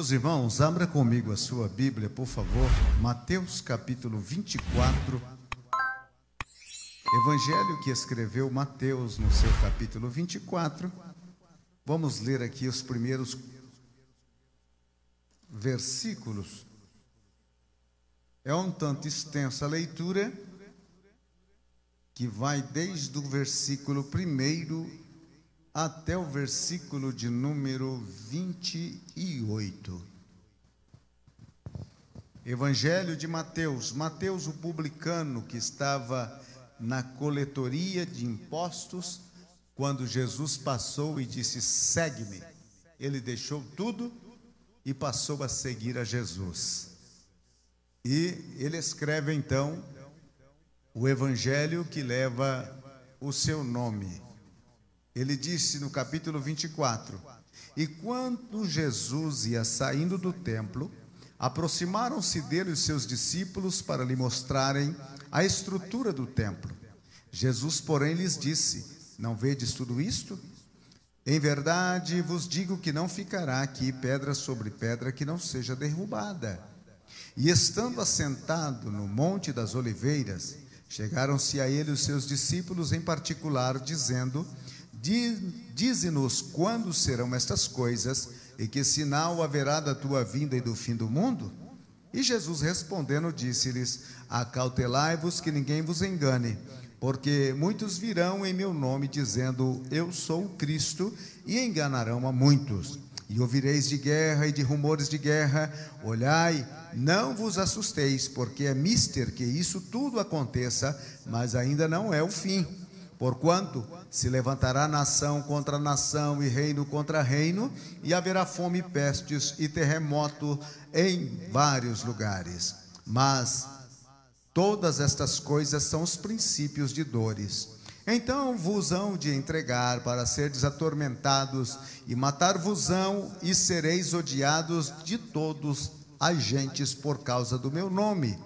Meus irmãos, abra comigo a sua Bíblia, por favor. Mateus capítulo 24. Evangelho que escreveu Mateus no seu capítulo 24. Vamos ler aqui os primeiros versículos. É um tanto extensa a leitura, que vai desde o versículo 1 até o versículo de número 28. Evangelho de Mateus. Mateus, o publicano, que estava na coletoria de impostos, quando Jesus passou e disse: segue-me. Ele deixou tudo e passou a seguir a Jesus. E ele escreve então o evangelho que leva o seu nome. Ele disse no capítulo 24: e quando Jesus ia saindo do templo, aproximaram-se dele os seus discípulos para lhe mostrarem a estrutura do templo. Jesus, porém, lhes disse: não vedes tudo isto? Em verdade vos digo que não ficará aqui pedra sobre pedra que não seja derrubada. E estando assentado no Monte das Oliveiras, chegaram-se a ele os seus discípulos em particular, dizendo: dize-nos quando serão estas coisas, e que sinal haverá da tua vinda e do fim do mundo? E Jesus respondendo disse-lhes: acautelai-vos que ninguém vos engane, porque muitos virão em meu nome dizendo: eu sou o Cristo, e enganarão a muitos. E ouvireis de guerra e de rumores de guerra. Olhai, não vos assusteis, porque é mister que isso tudo aconteça, mas ainda não é o fim. Porquanto se levantará nação contra nação e reino contra reino, e haverá fome, pestes e terremoto em vários lugares. Mas todas estas coisas são os princípios de dores. Então vos hão de entregar para serdes atormentados, e matar-vos-ão, e sereis odiados de todos as gentes por causa do meu nome.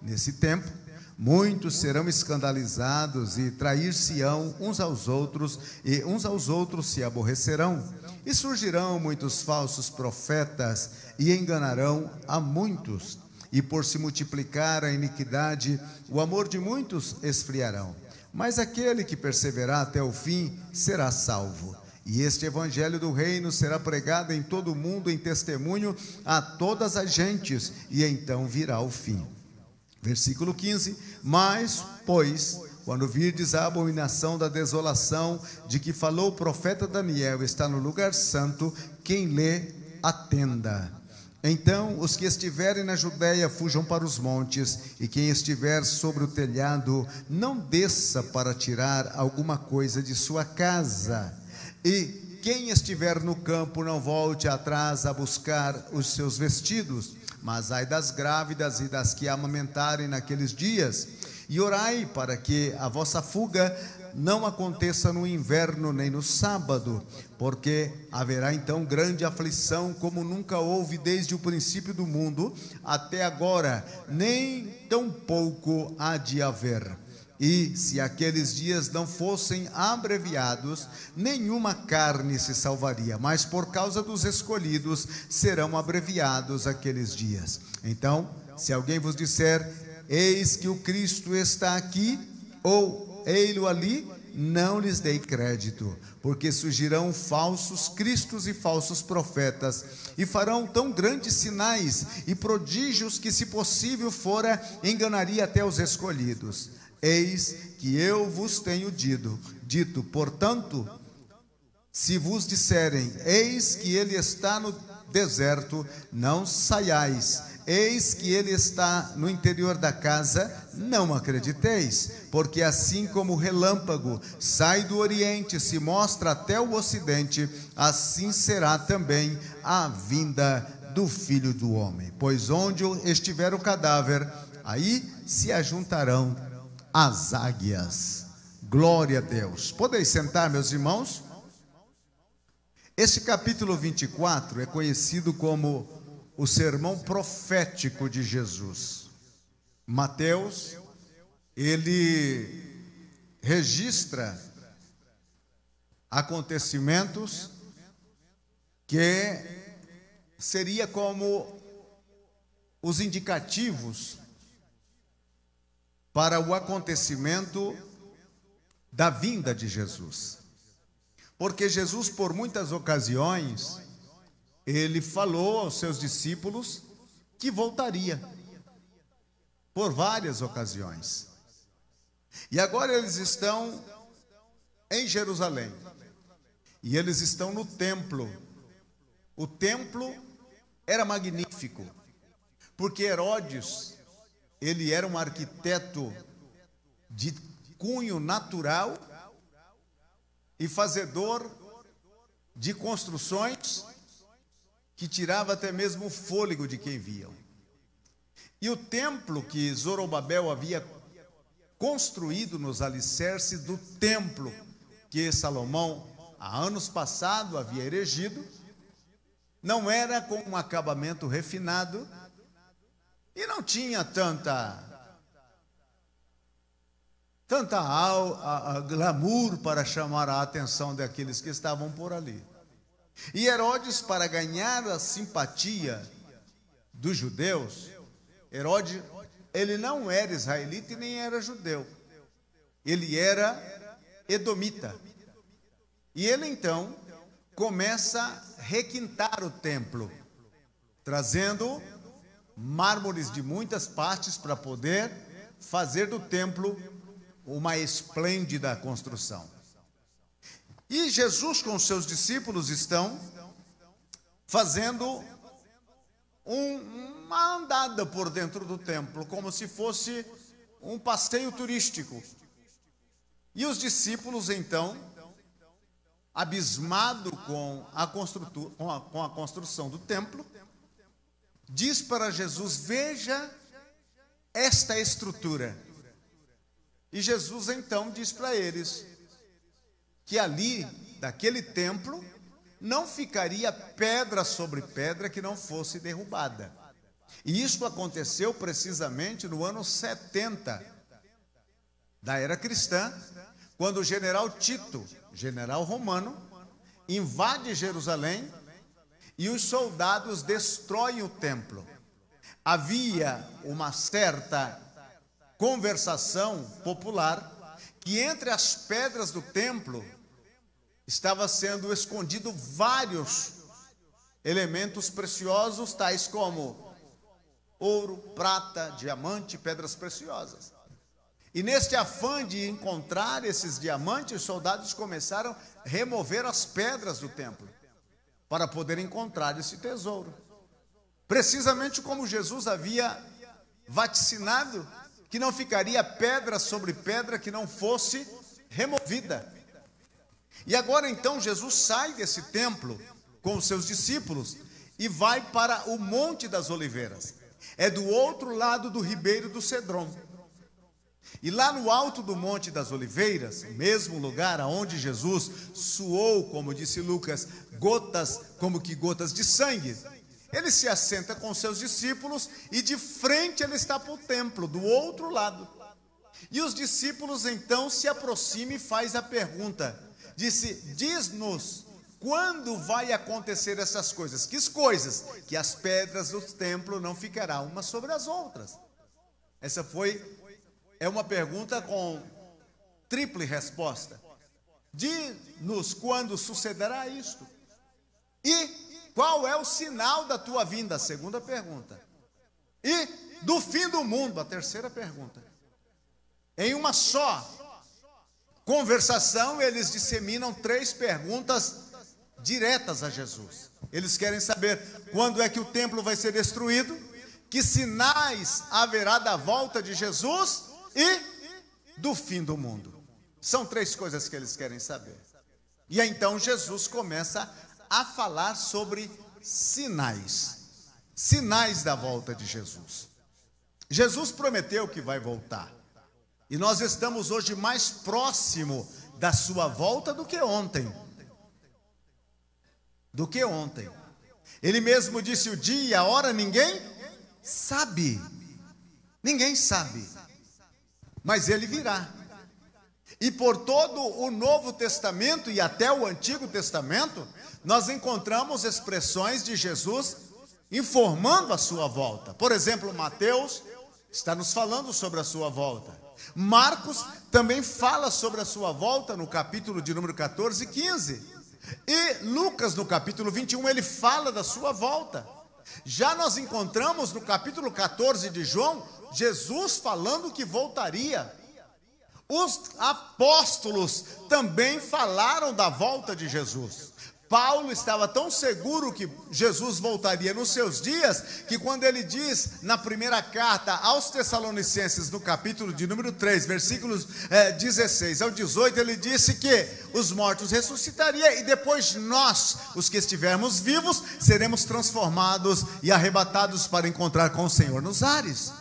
Nesse tempo, muitos serão escandalizados e trair-se-ão uns aos outros, e uns aos outros se aborrecerão. E surgirão muitos falsos profetas e enganarão a muitos. E por se multiplicar a iniquidade, o amor de muitos esfriarão. Mas aquele que perseverar até o fim será salvo. E este evangelho do reino será pregado em todo o mundo em testemunho a todas as gentes, e então virá o fim. Versículo 15: mas, pois, quando virdes a abominação da desolação, de que falou o profeta Daniel, está no lugar santo, quem lê, atenda. Então os que estiverem na Judéia fujam para os montes, e quem estiver sobre o telhado não desça para tirar alguma coisa de sua casa. E quem estiver no campo não volte atrás a buscar os seus vestidos. Mas ai das grávidas e das que amamentarem naqueles dias. E orai para que a vossa fuga não aconteça no inverno nem no sábado, porque haverá então grande aflição, como nunca houve desde o princípio do mundo até agora, nem tão pouco há de haver. E se aqueles dias não fossem abreviados, nenhuma carne se salvaria, mas por causa dos escolhidos serão abreviados aqueles dias. Então, se alguém vos disser: eis que o Cristo está aqui, ou ei-lo ali, não lhes dei crédito, porque surgirão falsos cristos e falsos profetas, e farão tão grandes sinais e prodígios que, se possível fora, enganaria até os escolhidos. Eis que eu vos tenho dito, portanto, se vos disserem: eis que ele está no deserto, não saiais. Eis que ele está no interior da casa, não acrediteis. Porque assim como o relâmpago sai do oriente e se mostra até o ocidente, assim será também a vinda do Filho do Homem. Pois onde estiver o cadáver, aí se ajuntarão as águias. Glória a Deus. Podeis sentar, meus irmãos? Este capítulo 24 é conhecido como o sermão profético de Jesus. Mateus, ele registra acontecimentos que seria como os indicativos para o acontecimento da vinda de Jesus. Porque Jesus, por muitas ocasiões, ele falou aos seus discípulos que voltaria, por várias ocasiões. E agora eles estão em Jerusalém, e eles estão no templo. O templo era magnífico, porque Herodes, ele era um arquiteto de cunho natural e fazedor de construções que tirava até mesmo o fôlego de quem viam. E o templo que Zorobabel havia construído nos alicerces do templo que Salomão, há anos passado, havia erigido, não era com um acabamento refinado e não tinha tanta glamour para chamar a atenção daqueles que estavam por ali. E Herodes, para ganhar a simpatia dos judeus, Herodes, ele não era israelita e nem era judeu, ele era edomita. E ele então começa a requintar o templo, trazendo mármores de muitas partes para poder fazer do templo uma esplêndida construção. E Jesus com seus discípulos estão fazendo uma andada por dentro do templo, como se fosse um passeio turístico. E os discípulos então, abismado com a construção do templo, diz para Jesus: veja esta estrutura. E Jesus então diz para eles que ali, daquele templo, não ficaria pedra sobre pedra que não fosse derrubada. E isso aconteceu precisamente no ano 70 da era cristã, quando o general Tito, general romano, invade Jerusalém e os soldados destroem o templo. Havia uma certa conversação popular que entre as pedras do templo estava sendo escondido vários elementos preciosos, tais como ouro, prata, diamante, pedras preciosas. E neste afã de encontrar esses diamantes, os soldados começaram a remover as pedras do templo para poder encontrar esse tesouro. Precisamente como Jesus havia vaticinado que não ficaria pedra sobre pedra que não fosse removida. E agora então Jesus sai desse templo com os seus discípulos e vai para o Monte das Oliveiras. É do outro lado do ribeiro do Cedron. E lá no alto do Monte das Oliveiras, mesmo lugar onde Jesus suou, como disse Lucas, como que gotas de sangue, ele se assenta com seus discípulos e de frente ele está para o templo, do outro lado. E os discípulos então se aproximam e faz a pergunta, diz-nos, quando vai acontecer essas coisas? Que coisas? Que as pedras do templo não ficarão umas sobre as outras. Essa é uma pergunta com tríplice resposta. Diz-nos quando sucederá isto. E qual é o sinal da tua vinda? A segunda pergunta. E do fim do mundo? A terceira pergunta. Em uma só conversação, eles disseminam 3 perguntas diretas a Jesus. Eles querem saber quando é que o templo vai ser destruído, que sinais haverá da volta de Jesus e do fim do mundo. São 3 coisas que eles querem saber. E então Jesus começa a falar sobre sinais da volta de Jesus. Jesus prometeu que vai voltar, e nós estamos hoje mais próximo da sua volta do que ontem. Ele mesmo disse o dia e a hora, ninguém sabe, mas ele virá. E por todo o Novo Testamento e até o Antigo Testamento, nós encontramos expressões de Jesus informando a sua volta. Por exemplo, Mateus está nos falando sobre a sua volta. Marcos também fala sobre a sua volta no capítulo de número 14 e 15. E Lucas, no capítulo 21, ele fala da sua volta. Já nós encontramos no capítulo 14 de João, Jesus falando que voltaria. Os apóstolos também falaram da volta de Jesus. Paulo estava tão seguro que Jesus voltaria nos seus dias, que quando ele diz na primeira carta aos Tessalonicenses, no capítulo de número 3, versículos 16 ao 18, ele disse que os mortos ressuscitariam e depois nós, os que estivermos vivos, seremos transformados e arrebatados para encontrar com o Senhor nos ares.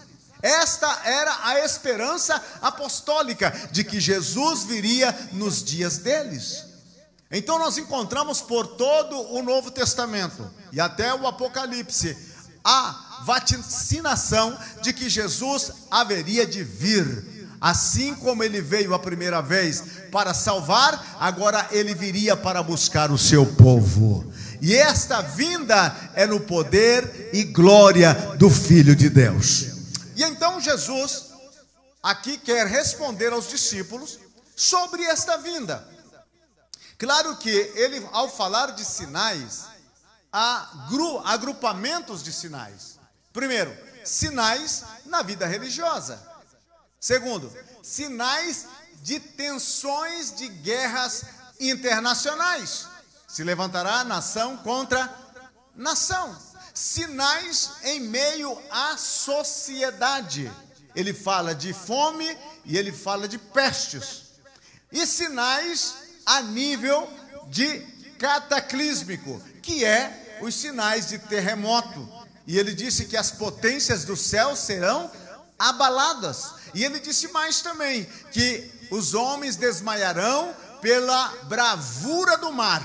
Esta era a esperança apostólica de que Jesus viria nos dias deles. Então nós encontramos por todo o Novo Testamento e até o Apocalipse a vaticinação de que Jesus haveria de vir. Assim como ele veio a primeira vez para salvar, agora ele viria para buscar o seu povo. E esta vinda é no poder e glória do Filho de Deus. E então Jesus aqui quer responder aos discípulos sobre esta vinda. Claro que ele, ao falar de sinais, há agrupamentos de sinais. Primeiro, sinais na vida religiosa. Segundo, sinais de tensões de guerras internacionais. Se levantará nação contra nação. Sinais em meio à sociedade. Ele fala de fome e ele fala de pestes. E sinais a nível de cataclísmico, que é os sinais de terremoto. E ele disse que as potências do céu serão abaladas. E ele disse mais também, que os homens desmaiarão pela bravura do mar.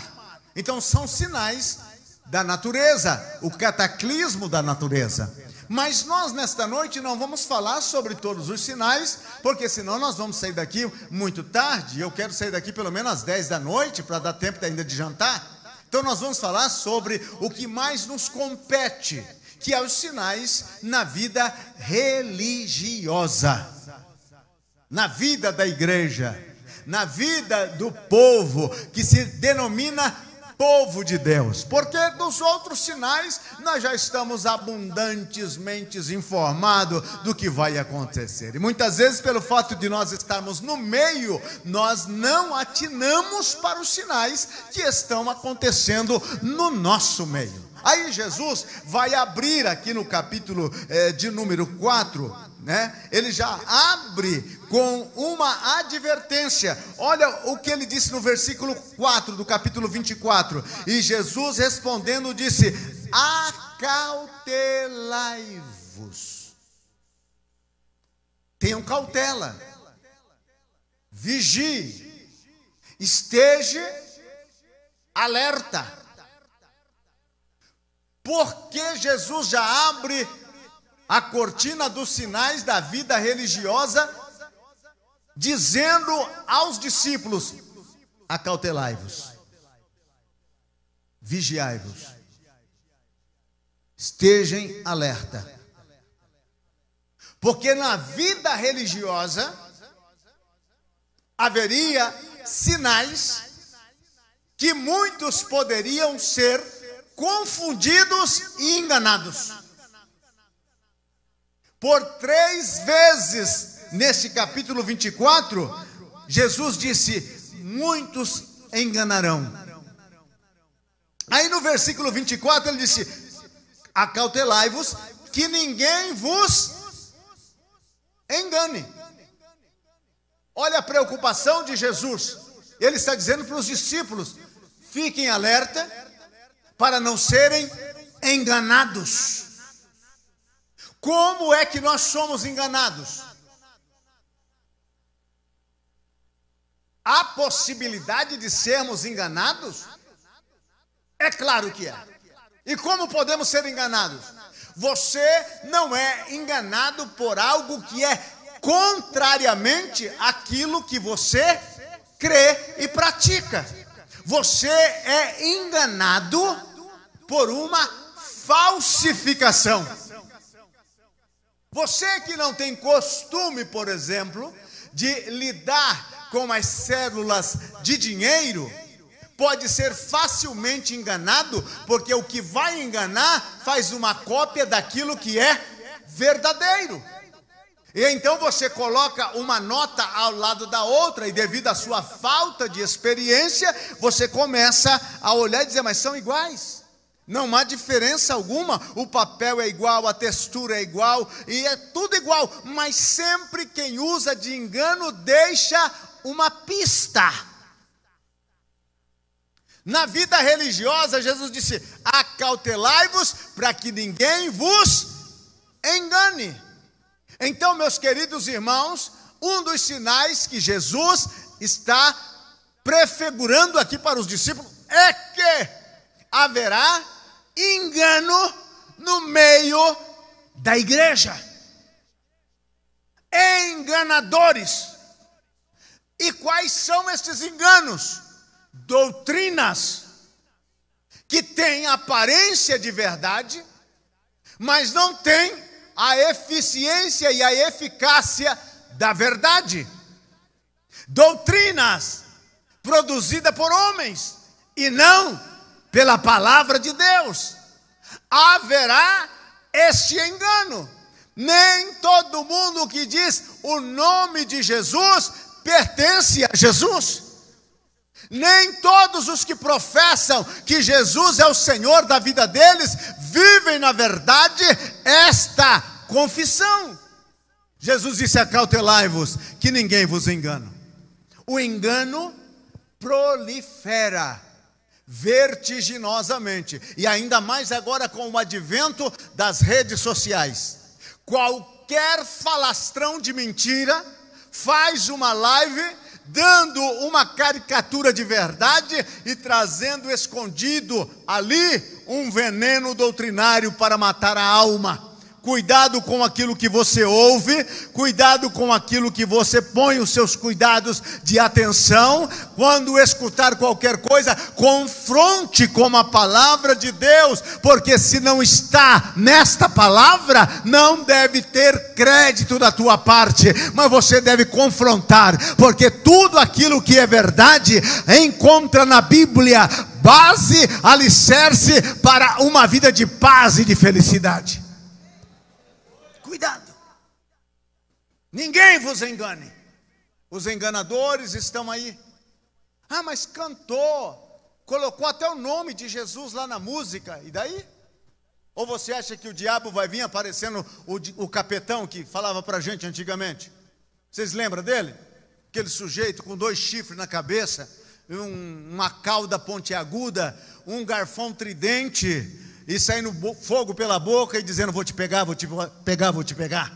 Então são sinais da natureza, o cataclismo da natureza. Mas nós nesta noite não vamos falar sobre todos os sinais, porque senão nós vamos sair daqui muito tarde. Eu quero sair daqui pelo menos às 10 da noite, para dar tempo ainda de jantar. Então nós vamos falar sobre o que mais nos compete, que é os sinais na vida religiosa, na vida da igreja, na vida do povo, que se denomina povo de Deus, porque dos outros sinais nós já estamos abundantemente informados do que vai acontecer, e muitas vezes pelo fato de nós estarmos no meio, nós não atinamos para os sinais que estão acontecendo no nosso meio. Aí Jesus vai abrir aqui no capítulo de número 4, ele já abre com uma advertência. Olha o que ele disse no versículo 4 do capítulo 24. E Jesus respondendo disse: acautelai-vos. Tenham cautela, vigie, esteja alerta. Porque Jesus já abre a cortina dos sinais da vida religiosa, dizendo aos discípulos: acautelai-vos, vigiai-vos, estejam alerta. Porque na vida religiosa haveria sinais que muitos poderiam ser confundidos e enganados. Por 3 vezes neste capítulo 24, Jesus disse: muitos enganarão. Aí no versículo 24 ele disse: acautelai-vos, que ninguém vos engane. Olha a preocupação de Jesus. Ele está dizendo para os discípulos: fiquem alerta para não serem enganados. Como é que nós somos enganados? Há possibilidade de sermos enganados? É claro que é. E como podemos ser enganados? Você não é enganado por algo que é contrariamente àquilo que você crê e pratica. Você é enganado por uma falsificação. Você que não tem costume, por exemplo, de lidar com as cédulas de dinheiro, pode ser facilmente enganado, porque o que vai enganar faz uma cópia daquilo que é verdadeiro. E então você coloca uma nota ao lado da outra, e devido à sua falta de experiência, você começa a olhar e dizer, mas são iguais. Não há diferença alguma, o papel é igual, a textura é igual, e é tudo igual. Mas sempre quem usa de engano deixa uma pista. Na vida religiosa, Jesus disse, acautelai-vos para que ninguém vos engane. Então, meus queridos irmãos, um dos sinais que Jesus está prefigurando aqui para os discípulos é que haverá engano no meio da igreja. Enganadores. E quais são estes enganos? Doutrinas que têm aparência de verdade, mas não têm a eficiência e a eficácia da verdade. Doutrinas produzidas por homens e não pela palavra de Deus. Haverá este engano. Nem todo mundo que diz o nome de Jesus pertence a Jesus. Nem todos os que professam que Jesus é o Senhor da vida deles vivem na verdade esta confissão. Jesus disse, acautelai-vos que ninguém vos engane. O engano prolifera vertiginosamente, e ainda mais agora com o advento das redes sociais. Qualquer falastrão de mentira faz uma live dando uma caricatura de verdade e trazendo escondido ali um veneno doutrinário para matar a alma. Cuidado com aquilo que você ouve, cuidado com aquilo que você põe os seus cuidados de atenção. Quando escutar qualquer coisa, confronte com a palavra de Deus, porque se não está nesta palavra, não deve ter crédito da tua parte, mas você deve confrontar, porque tudo aquilo que é verdade encontra na Bíblia base, alicerce para uma vida de paz e de felicidade. Cuidado, ninguém vos engane. Os enganadores estão aí. Ah, mas cantou, colocou até o nome de Jesus lá na música, e daí? Ou você acha que o diabo vai vir aparecendo o capetão que falava para a gente antigamente? Vocês lembram dele? Aquele sujeito com 2 chifres na cabeça, uma cauda pontiaguda, um garfão tridente, e saindo fogo pela boca e dizendo, vou te pegar, vou te pegar, vou te pegar.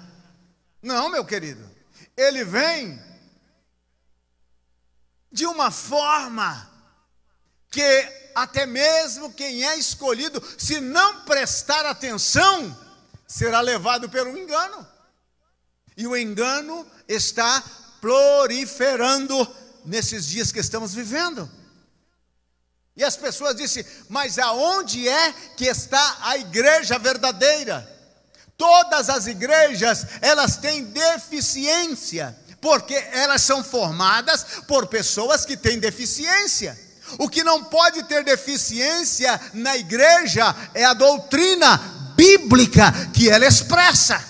Não, meu querido. Ele vem de uma forma que até mesmo quem é escolhido, se não prestar atenção, será levado pelo engano. E o engano está proliferando nesses dias que estamos vivendo. E as pessoas dizem, mas aonde é que está a igreja verdadeira? Todas as igrejas, elas têm deficiência, porque elas são formadas por pessoas que têm deficiência. O que não pode ter deficiência na igreja é a doutrina bíblica que ela expressa.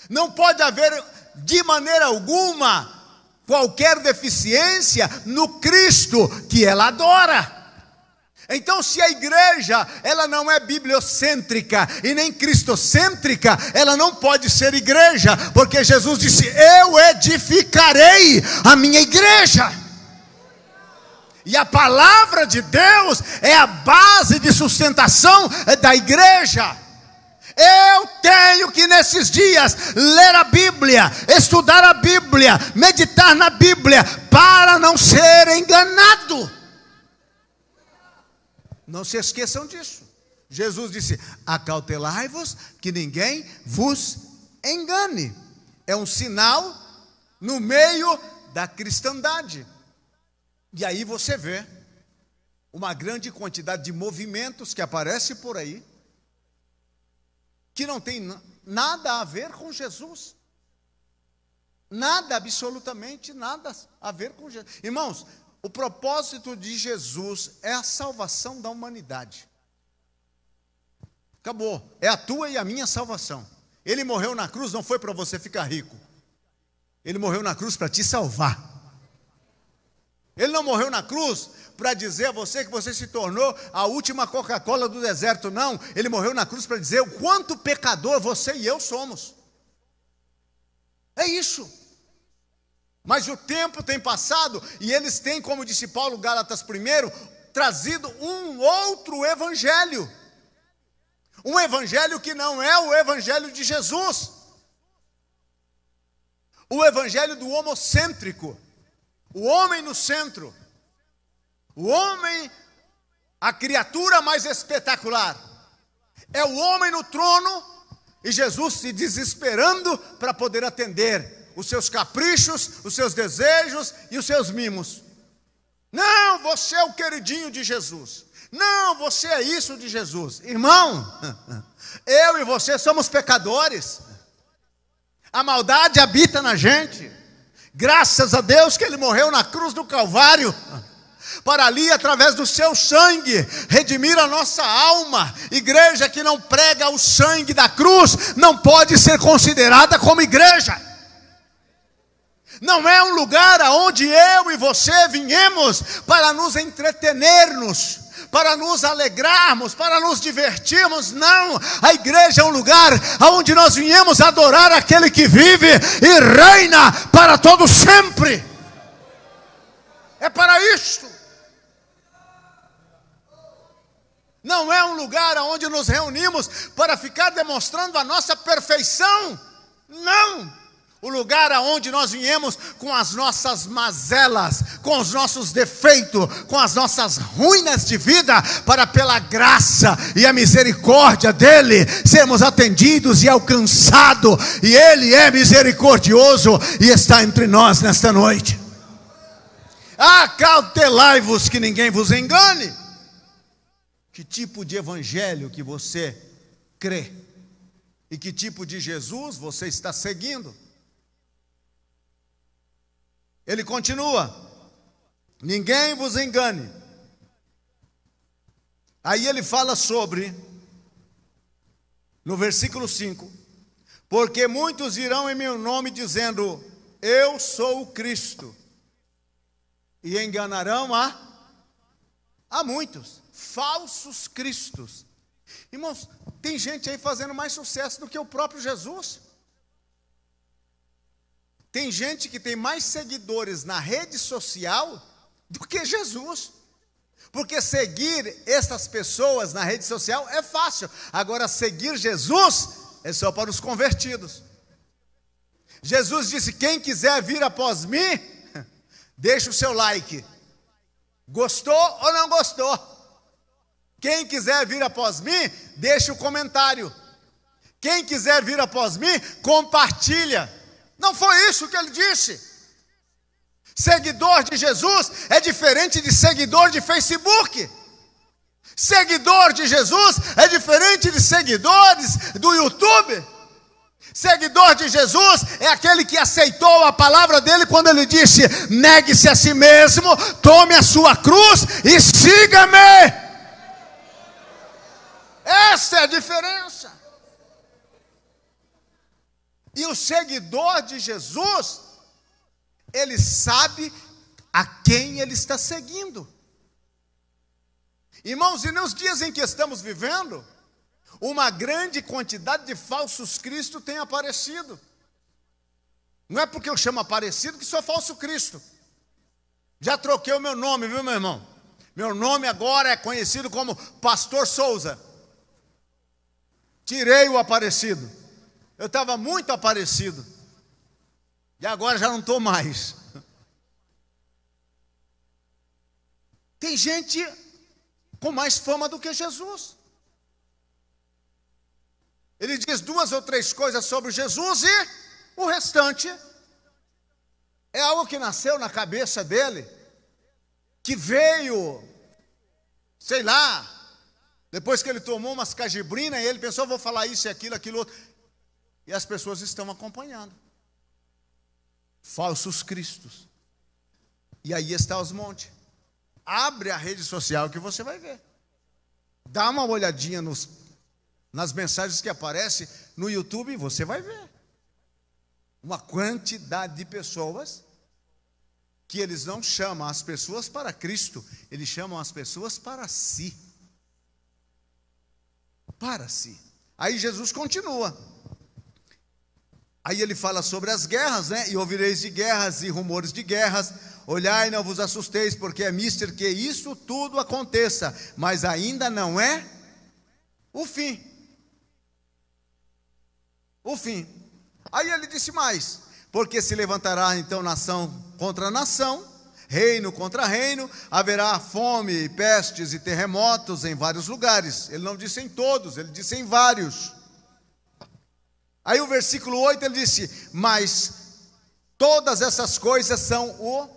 Não pode haver de maneira alguma qualquer deficiência no Cristo que ela adora. Então, se a igreja ela não é bibliocêntrica e nem cristocêntrica, ela não pode ser igreja, porque Jesus disse, eu edificarei a minha igreja. E a palavra de Deus é a base de sustentação da igreja. Eu tenho que nesses dias ler a Bíblia, estudar a Bíblia, meditar na Bíblia, para não ser enganado. Não se esqueçam disso. Jesus disse, acautelai-vos que ninguém vos engane. É um sinal no meio da cristandade. E aí você vê uma grande quantidade de movimentos que aparecem por aí, que não tem nada a ver com Jesus. Nada, absolutamente nada a ver com Jesus. Irmãos, o propósito de Jesus é a salvação da humanidade. Acabou. É a tua e a minha salvação. Ele morreu na cruz, não foi para você ficar rico. Ele morreu na cruz para te salvar. Ele não morreu na cruz para dizer a você que você se tornou a última Coca-Cola do deserto, não. Ele morreu na cruz para dizer o quanto pecador você e eu somos. É isso. Mas o tempo tem passado e eles têm, como disse Paulo, Gálatas 1, trazido um outro evangelho. Um evangelho que não é o evangelho de Jesus. O evangelho do homocêntrico. O homem no centro. O homem, a criatura mais espetacular. É o homem no trono e Jesus se desesperando para poder atender os seus caprichos, os seus desejos e os seus mimos. Não, você é o queridinho de Jesus. Não, você é isso de Jesus. Irmão, eu e você somos pecadores. A maldade habita na gente. Graças a Deus que Ele morreu na cruz do Calvário, para ali, através do seu sangue, redimir a nossa alma. Igreja que não prega o sangue da cruz, não pode ser considerada como igreja. Não é um lugar aonde eu e você viemos para nos entretenermos, para nos alegrarmos, para nos divertirmos. Não, a igreja é um lugar onde nós viemos adorar aquele que vive e reina para todo sempre. É para isto. Não é um lugar onde nos reunimos para ficar demonstrando a nossa perfeição. Não. O lugar aonde nós viemos com as nossas mazelas, com os nossos defeitos, com as nossas ruínas de vida, para pela graça e a misericórdia dEle, sermos atendidos e alcançados, e Ele é misericordioso e está entre nós nesta noite. Acautelai-vos que ninguém vos engane. Que tipo de evangelho que você crê? E que tipo de Jesus você está seguindo? Ele continua: ninguém vos engane. Aí ele fala sobre, no versículo 5, porque muitos irão em meu nome dizendo, eu sou o Cristo, e enganarão a muitos, falsos cristos. Irmãos, tem gente aí fazendo mais sucesso do que o próprio Jesus. Tem gente que tem mais seguidores na rede social do que Jesus. Porque seguir essas pessoas na rede social é fácil. Agora, seguir Jesus é só para os convertidos. Jesus disse, quem quiser vir após mim, deixa o seu like. Gostou ou não gostou? Quem quiser vir após mim, deixa o comentário. Quem quiser vir após mim, compartilha. Não foi isso que ele disse. Seguidor de Jesus é diferente de seguidor de Facebook. Seguidor de Jesus é diferente de seguidores do YouTube. Seguidor de Jesus é aquele que aceitou a palavra dele quando ele disse, negue-se a si mesmo, tome a sua cruz e siga-me. Essa é a diferença. E o seguidor de Jesus, ele sabe a quem ele está seguindo. Irmãos, e nos dias em que estamos vivendo, uma grande quantidade de falsos cristos tem aparecido. Não é porque eu chamo aparecido que sou falso cristo. Já troquei o meu nome, viu, meu irmão? Meu nome agora é conhecido como Pastor Souza. Tirei o aparecido. Eu estava muito aparecido. E agora já não estou mais. Tem gente com mais fama do que Jesus. Ele diz 2 ou 3 coisas sobre Jesus e o restante é algo que nasceu na cabeça dele, que veio, sei lá, Depois que ele tomou umas cajibrinas, ele pensou, vou falar isso e aquilo, aquilo outro. E as pessoas estão acompanhando. Falsos cristos. E aí está os montes. Abre a rede social que você vai ver. Dá uma olhadinha nas mensagens que aparecem no YouTube e você vai ver. Uma quantidade de pessoas que eles não chamam as pessoas para Cristo, eles chamam as pessoas para si. Para si. Aí Jesus continua. Aí ele fala sobre as guerras, né? E ouvireis de guerras e rumores de guerras. Olhai, não vos assusteis, porque é mister que isso tudo aconteça, mas ainda não é o fim. O fim. Aí ele disse mais, porque se levantará então nação contra nação, reino contra reino, haverá fome, pestes e terremotos em vários lugares. Ele não disse em todos, ele disse em vários. Aí o versículo 8 ele disse, mas todas essas coisas são o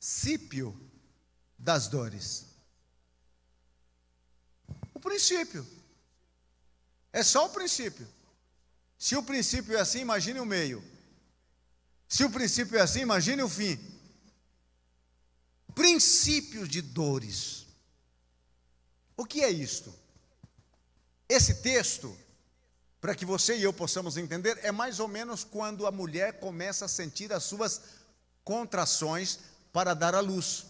princípio das dores. O princípio. É só o princípio. Se o princípio é assim, imagine o meio. Se o princípio é assim, imagine o fim. Princípios de dores. O que é isto? Esse texto, para que você e eu possamos entender, é mais ou menos quando a mulher começa a sentir as suas contrações para dar à luz.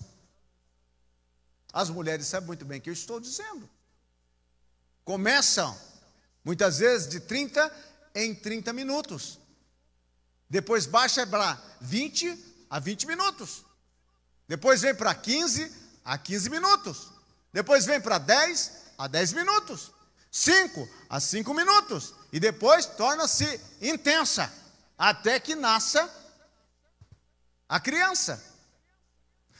As mulheres sabem muito bem o que eu estou dizendo. Começam, muitas vezes, de 30 em 30 minutos. Depois baixa para 20 a 20 minutos. Depois vem para 15 a 15 minutos. Depois vem para 10 a 10 minutos. 5 a 5 minutos. E depois torna-se intensa. Até que nasça a criança.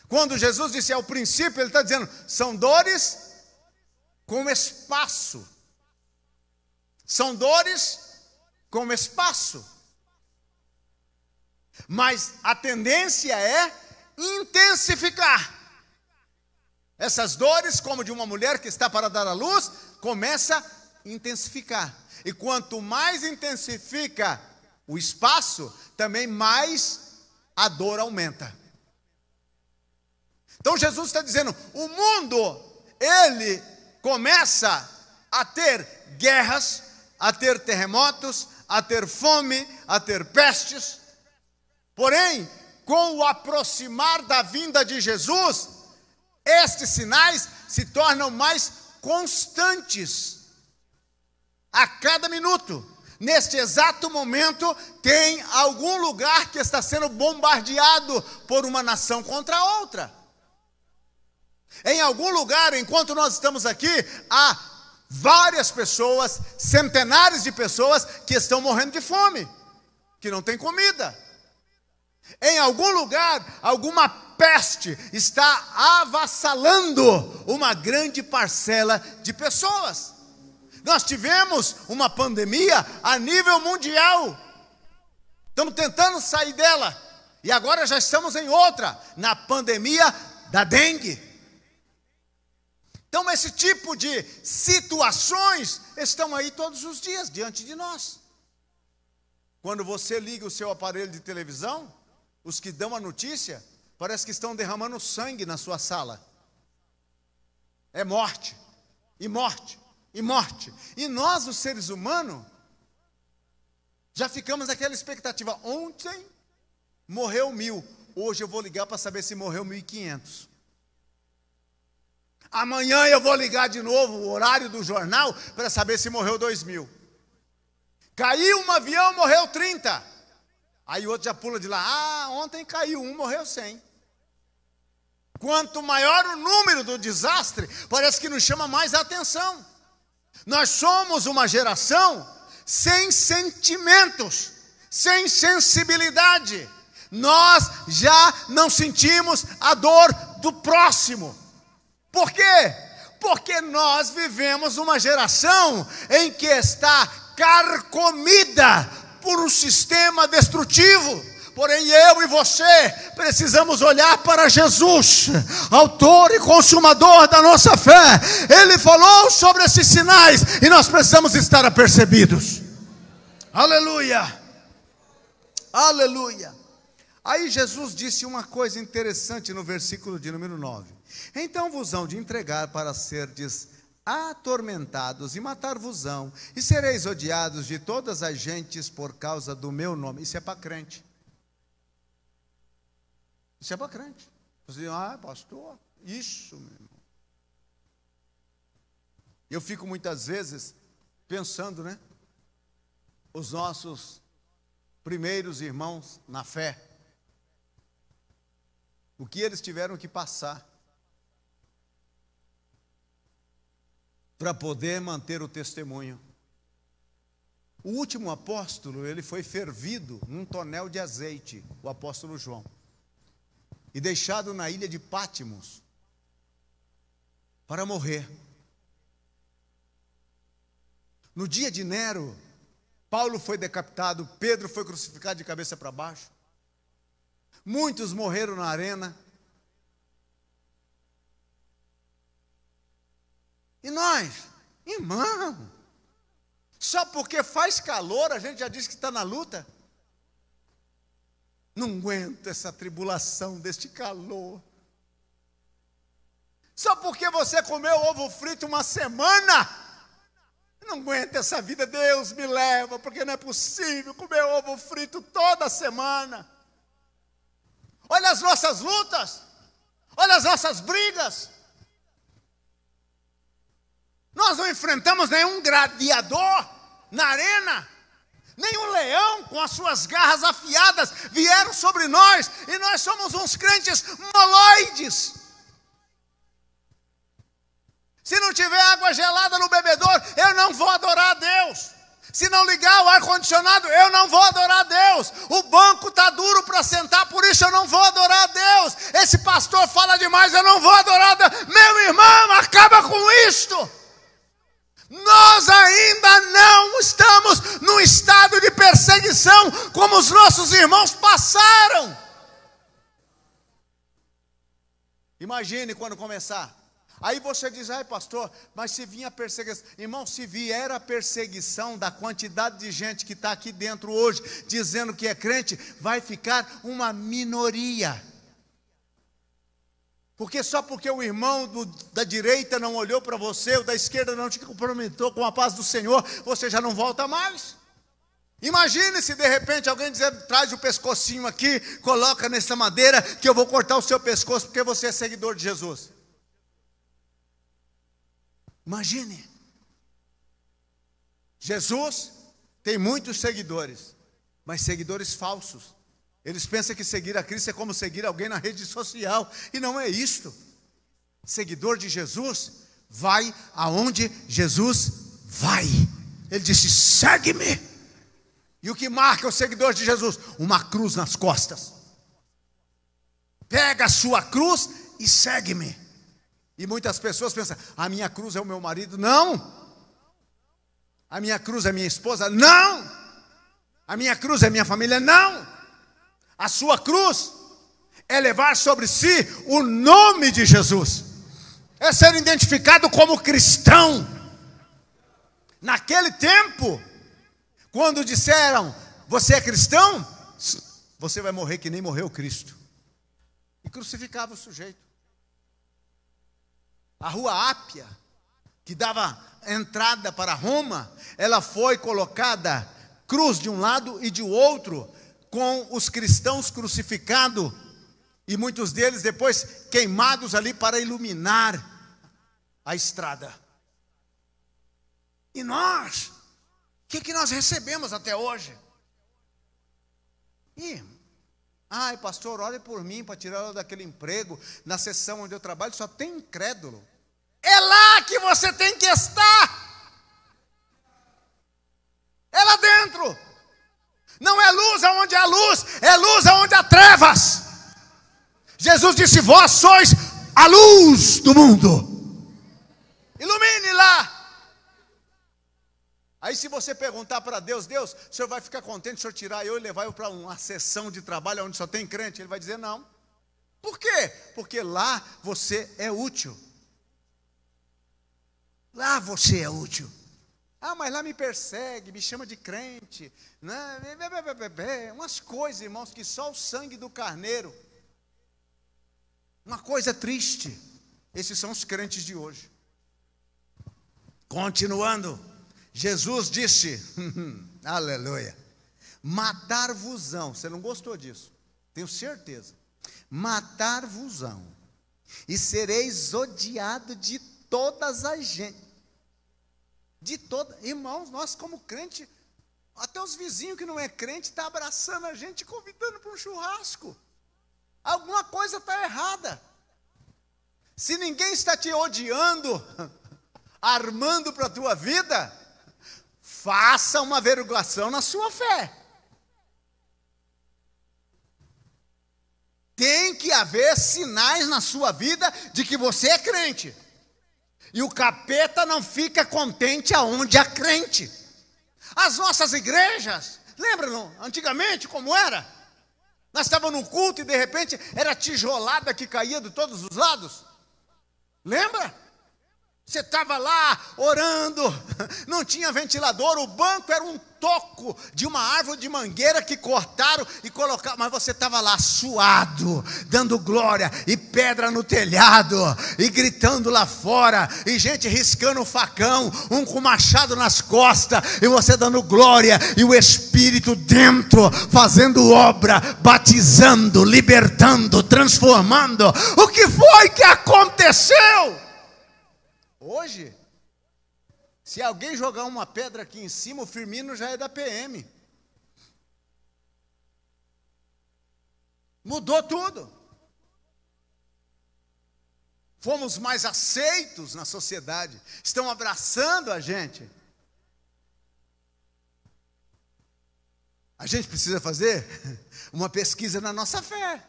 Quando Jesus disse ao princípio, ele está dizendo, são dores com espaço. São dores com espaço. Mas a tendência é intensificar. Essas dores, como de uma mulher que está para dar à luz, começa a intensificar. E quanto mais intensifica o espaço, também mais a dor aumenta. Então Jesus está dizendo, o mundo, ele começa a ter guerras, a ter terremotos, a ter fome, a ter pestes. Porém, com o aproximar da vinda de Jesus, estes sinais se tornam mais constantes. A cada minuto, neste exato momento, tem algum lugar que está sendo bombardeado por uma nação contra a outra. Em algum lugar, enquanto nós estamos aqui, há várias pessoas, centenares de pessoas que estão morrendo de fome, que não tem comida. Em algum lugar, alguma peste está avassalando uma grande parcela de pessoas. Nós tivemos uma pandemia a nível mundial. Estamos tentando sair dela. E agora já estamos em outra, na pandemia da dengue. Então esse tipo de situações estão aí todos os dias diante de nós. Quando você liga o seu aparelho de televisão, os que dão a notícia, parece que estão derramando sangue na sua sala. É morte, e morte, e morte. E nós, os seres humanos, já ficamos naquela expectativa. Ontem morreu 1000, hoje eu vou ligar para saber se morreu 1500. Amanhã eu vou ligar de novo o horário do jornal para saber se morreu 2000. Caiu um avião, morreu 30. Aí o outro já pula de lá, ontem caiu um, morreu 100. Quanto maior o número do desastre, parece que nos chama mais a atenção. Nós somos uma geração sem sentimentos, sem sensibilidade. Nós já não sentimos a dor do próximo. Por quê? Porque nós vivemos uma geração em que está carcomida por um sistema destrutivo, Porém eu e você precisamos olhar para Jesus, autor e consumador da nossa fé. Ele falou sobre esses sinais e nós precisamos estar apercebidos. Aleluia, aleluia. Aí Jesus disse uma coisa interessante no versículo de número 9: então vos hão de entregar para serdes atormentados e matar-vos-ão, e sereis odiados de todas as gentes por causa do meu nome. Isso é para crente. Isso é para crente. Você diz, pastor, isso, meu irmão. Eu fico muitas vezes pensando, né? Os nossos primeiros irmãos na fé, o que eles tiveram que passar para poder manter o testemunho. O último apóstolo, ele foi fervido num tonel de azeite, o apóstolo João, e deixado na ilha de Pátimos para morrer. No dia de Nero, Paulo foi decapitado, Pedro foi crucificado de cabeça para baixo, muitos morreram na arena. E nós, irmão, só porque faz calor, a gente já diz que está na luta? Não aguento essa tribulação deste calor. Só porque você comeu ovo frito uma semana, não aguento essa vida. Deus me leva, porque não é possível comer ovo frito toda semana. Olha as nossas lutas, olha as nossas brigas. Nós não enfrentamos nenhum gladiador na arena, nenhum leão com as suas garras afiadas vieram sobre nós, e nós somos uns crentes moloides. Se não tiver água gelada no bebedouro, eu não vou adorar a Deus. Se não ligar o ar-condicionado, eu não vou adorar a Deus. O banco está duro para sentar, por isso eu não vou adorar a Deus. Esse pastor fala demais, eu não vou adorar a Deus. Meu irmão, acaba com isto. Nós ainda não estamos num estado de perseguição como os nossos irmãos passaram. Imagine quando começar. Aí você diz, pastor, mas se vinha a perseguição. Irmão, se vier a perseguição da quantidade de gente que está aqui dentro hoje, dizendo que é crente, vai ficar uma minoria. Porque só porque o irmão da direita não olhou para você, o da esquerda não te comprometeu com a paz do Senhor, você já não volta mais. Imagine se de repente alguém dizer, traz o pescocinho aqui, coloca nessa madeira, que eu vou cortar o seu pescoço, porque você é seguidor de Jesus. Imagine. Jesus tem muitos seguidores, mas seguidores falsos. Eles pensam que seguir a Cristo é como seguir alguém na rede social, e não é isto. Seguidor de Jesus vai aonde Jesus vai. Ele disse, segue-me. E o que marca o seguidor de Jesus? Uma cruz nas costas. Pega a sua cruz e segue-me. E muitas pessoas pensam, a minha cruz é o meu marido. Não. A minha cruz é minha esposa. Não. A minha cruz é minha família. Não. A sua cruz é levar sobre si o nome de Jesus, é ser identificado como cristão. Naquele tempo, quando disseram, você é cristão, você vai morrer que nem morreu Cristo. E crucificava o sujeito. A rua Ápia, que dava entrada para Roma, ela foi colocada cruz de um lado e de outro, com os cristãos crucificados, e muitos deles depois queimados ali para iluminar a estrada. E nós, o que nós recebemos até hoje? Pastor, ore por mim para tirar eu daquele emprego, na seção onde eu trabalho só tem incrédulo. É lá que você tem que estar. É lá dentro. Não é luz aonde há luz, é luz aonde há trevas. Jesus disse, vós sois a luz do mundo. Ilumine lá. Aí se você perguntar para Deus, Deus, o senhor vai ficar contente se eu tirar eu e levar eu para uma sessão de trabalho onde só tem crente? Ele vai dizer não. Por quê? Porque lá você é útil. Lá você é útil. Ah, mas lá me persegue, me chama de crente, né? Umas coisas, irmãos, que só o sangue do carneiro. Uma coisa triste. Esses são os crentes de hoje. Continuando, Jesus disse, aleluia, matar-vos-ão. Você não gostou disso? Tenho certeza. Matar-vos-ão, e sereis odiado de todas as gentes. Irmãos, nós como crente, até os vizinhos que não é crente, está abraçando a gente, convidando para um churrasco. Alguma coisa está errada. Se ninguém está te odiando, armando para a tua vida, faça uma averiguação na sua fé. Tem que haver sinais na sua vida de que você é crente. E o capeta não fica contente aonde há crente. As nossas igrejas, lembram antigamente como era? Nós estávamos num culto e de repente era tijolada que caía de todos os lados. Lembra? Você estava lá orando, não tinha ventilador, o banco era um toco de uma árvore de mangueira que cortaram e colocaram, mas você estava lá suado, dando glória, e pedra no telhado, e gritando lá fora, e gente riscando o facão, um com machado nas costas, e você dando glória, e o Espírito dentro, fazendo obra, batizando, libertando, transformando. O que foi que aconteceu? Hoje, se alguém jogar uma pedra aqui em cima, o Firmino já é da PM. Mudou tudo. Fomos mais aceitos na sociedade. Estão abraçando a gente. A gente precisa fazer uma pesquisa na nossa fé.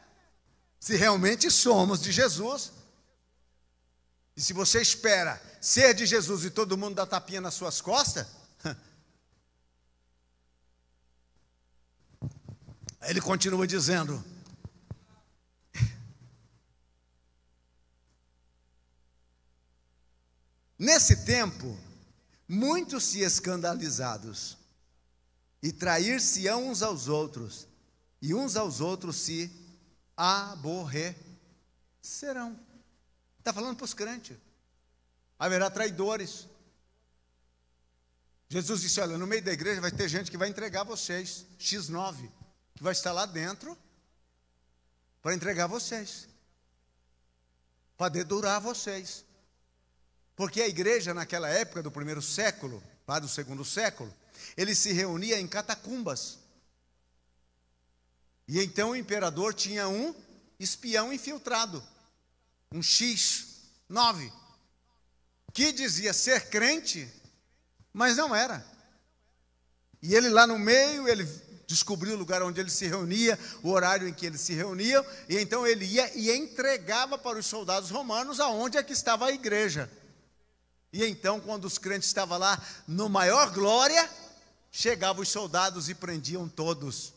Se realmente somos de Jesus. E se você espera ser de Jesus e todo mundo dá tapinha nas suas costas, ele continua dizendo, nesse tempo, muitos se escandalizados, e trair-se-ão uns aos outros, e uns aos outros se aborrecerão. Está falando para os crentes. Haverá traidores. Jesus disse, olha, no meio da igreja vai ter gente que vai entregar vocês, X9, que vai estar lá dentro para entregar vocês, para dedurar vocês. Porque a igreja naquela época do primeiro século, lá do segundo século, ele se reunia em catacumbas. E então o imperador tinha um espião infiltrado, um X9, que dizia ser crente, mas não era. E ele lá no meio, ele descobriu o lugar onde ele se reunia, o horário em que eles se reuniam, e então ele ia e entregava para os soldados romanos aonde é que estava a igreja. E então, quando os crentes estavam lá, no maior glória, chegavam os soldados e prendiam todos.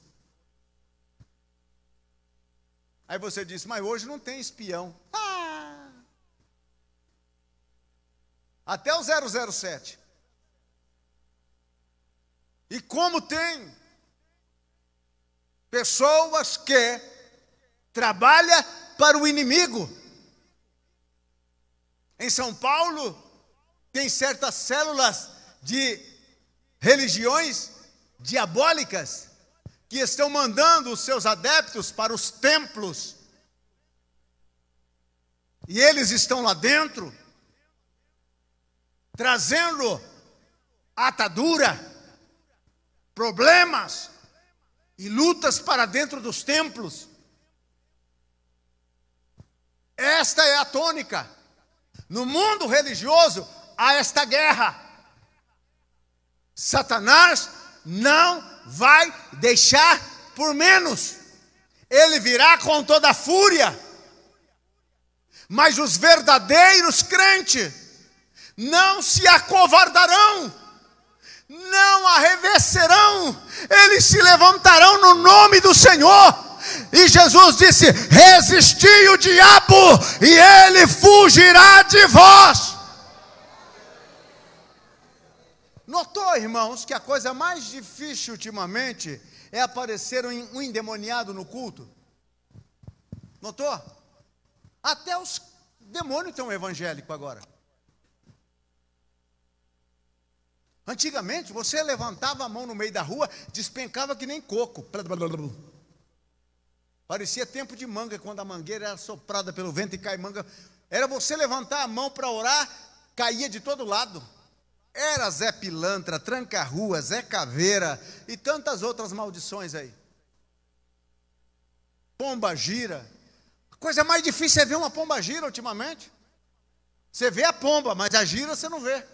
Aí você disse, mas hoje não tem espião. Até o 007. E como tem pessoas que trabalham para o inimigo. Em São Paulo, tem certas células de religiões diabólicas que estão mandando os seus adeptos para os templos. E eles estão lá dentro, trazendo atadura, problemas e lutas para dentro dos templos. Esta é a tônica. No mundo religioso há esta guerra. Satanás não vai deixar por menos. Ele virá com toda a fúria. Mas os verdadeiros crentes não se acovardarão, não arrefecerão, eles se levantarão no nome do Senhor. E Jesus disse: resisti o diabo e ele fugirá de vós. Notou, irmãos, que a coisa mais difícil ultimamente é aparecer um endemoniado no culto? Notou? Até os demônios estão evangélicos agora. Antigamente, você levantava a mão no meio da rua, despencava que nem coco. Parecia tempo de manga, quando a mangueira era soprada pelo vento e cai manga. Era você levantar a mão para orar, caía de todo lado. Era Zé Pilantra, Tranca-Rua, Zé Caveira e tantas outras maldições aí. Pomba gira. A coisa mais difícil é ver uma pomba gira ultimamente. Você vê a pomba, mas a gira você não vê.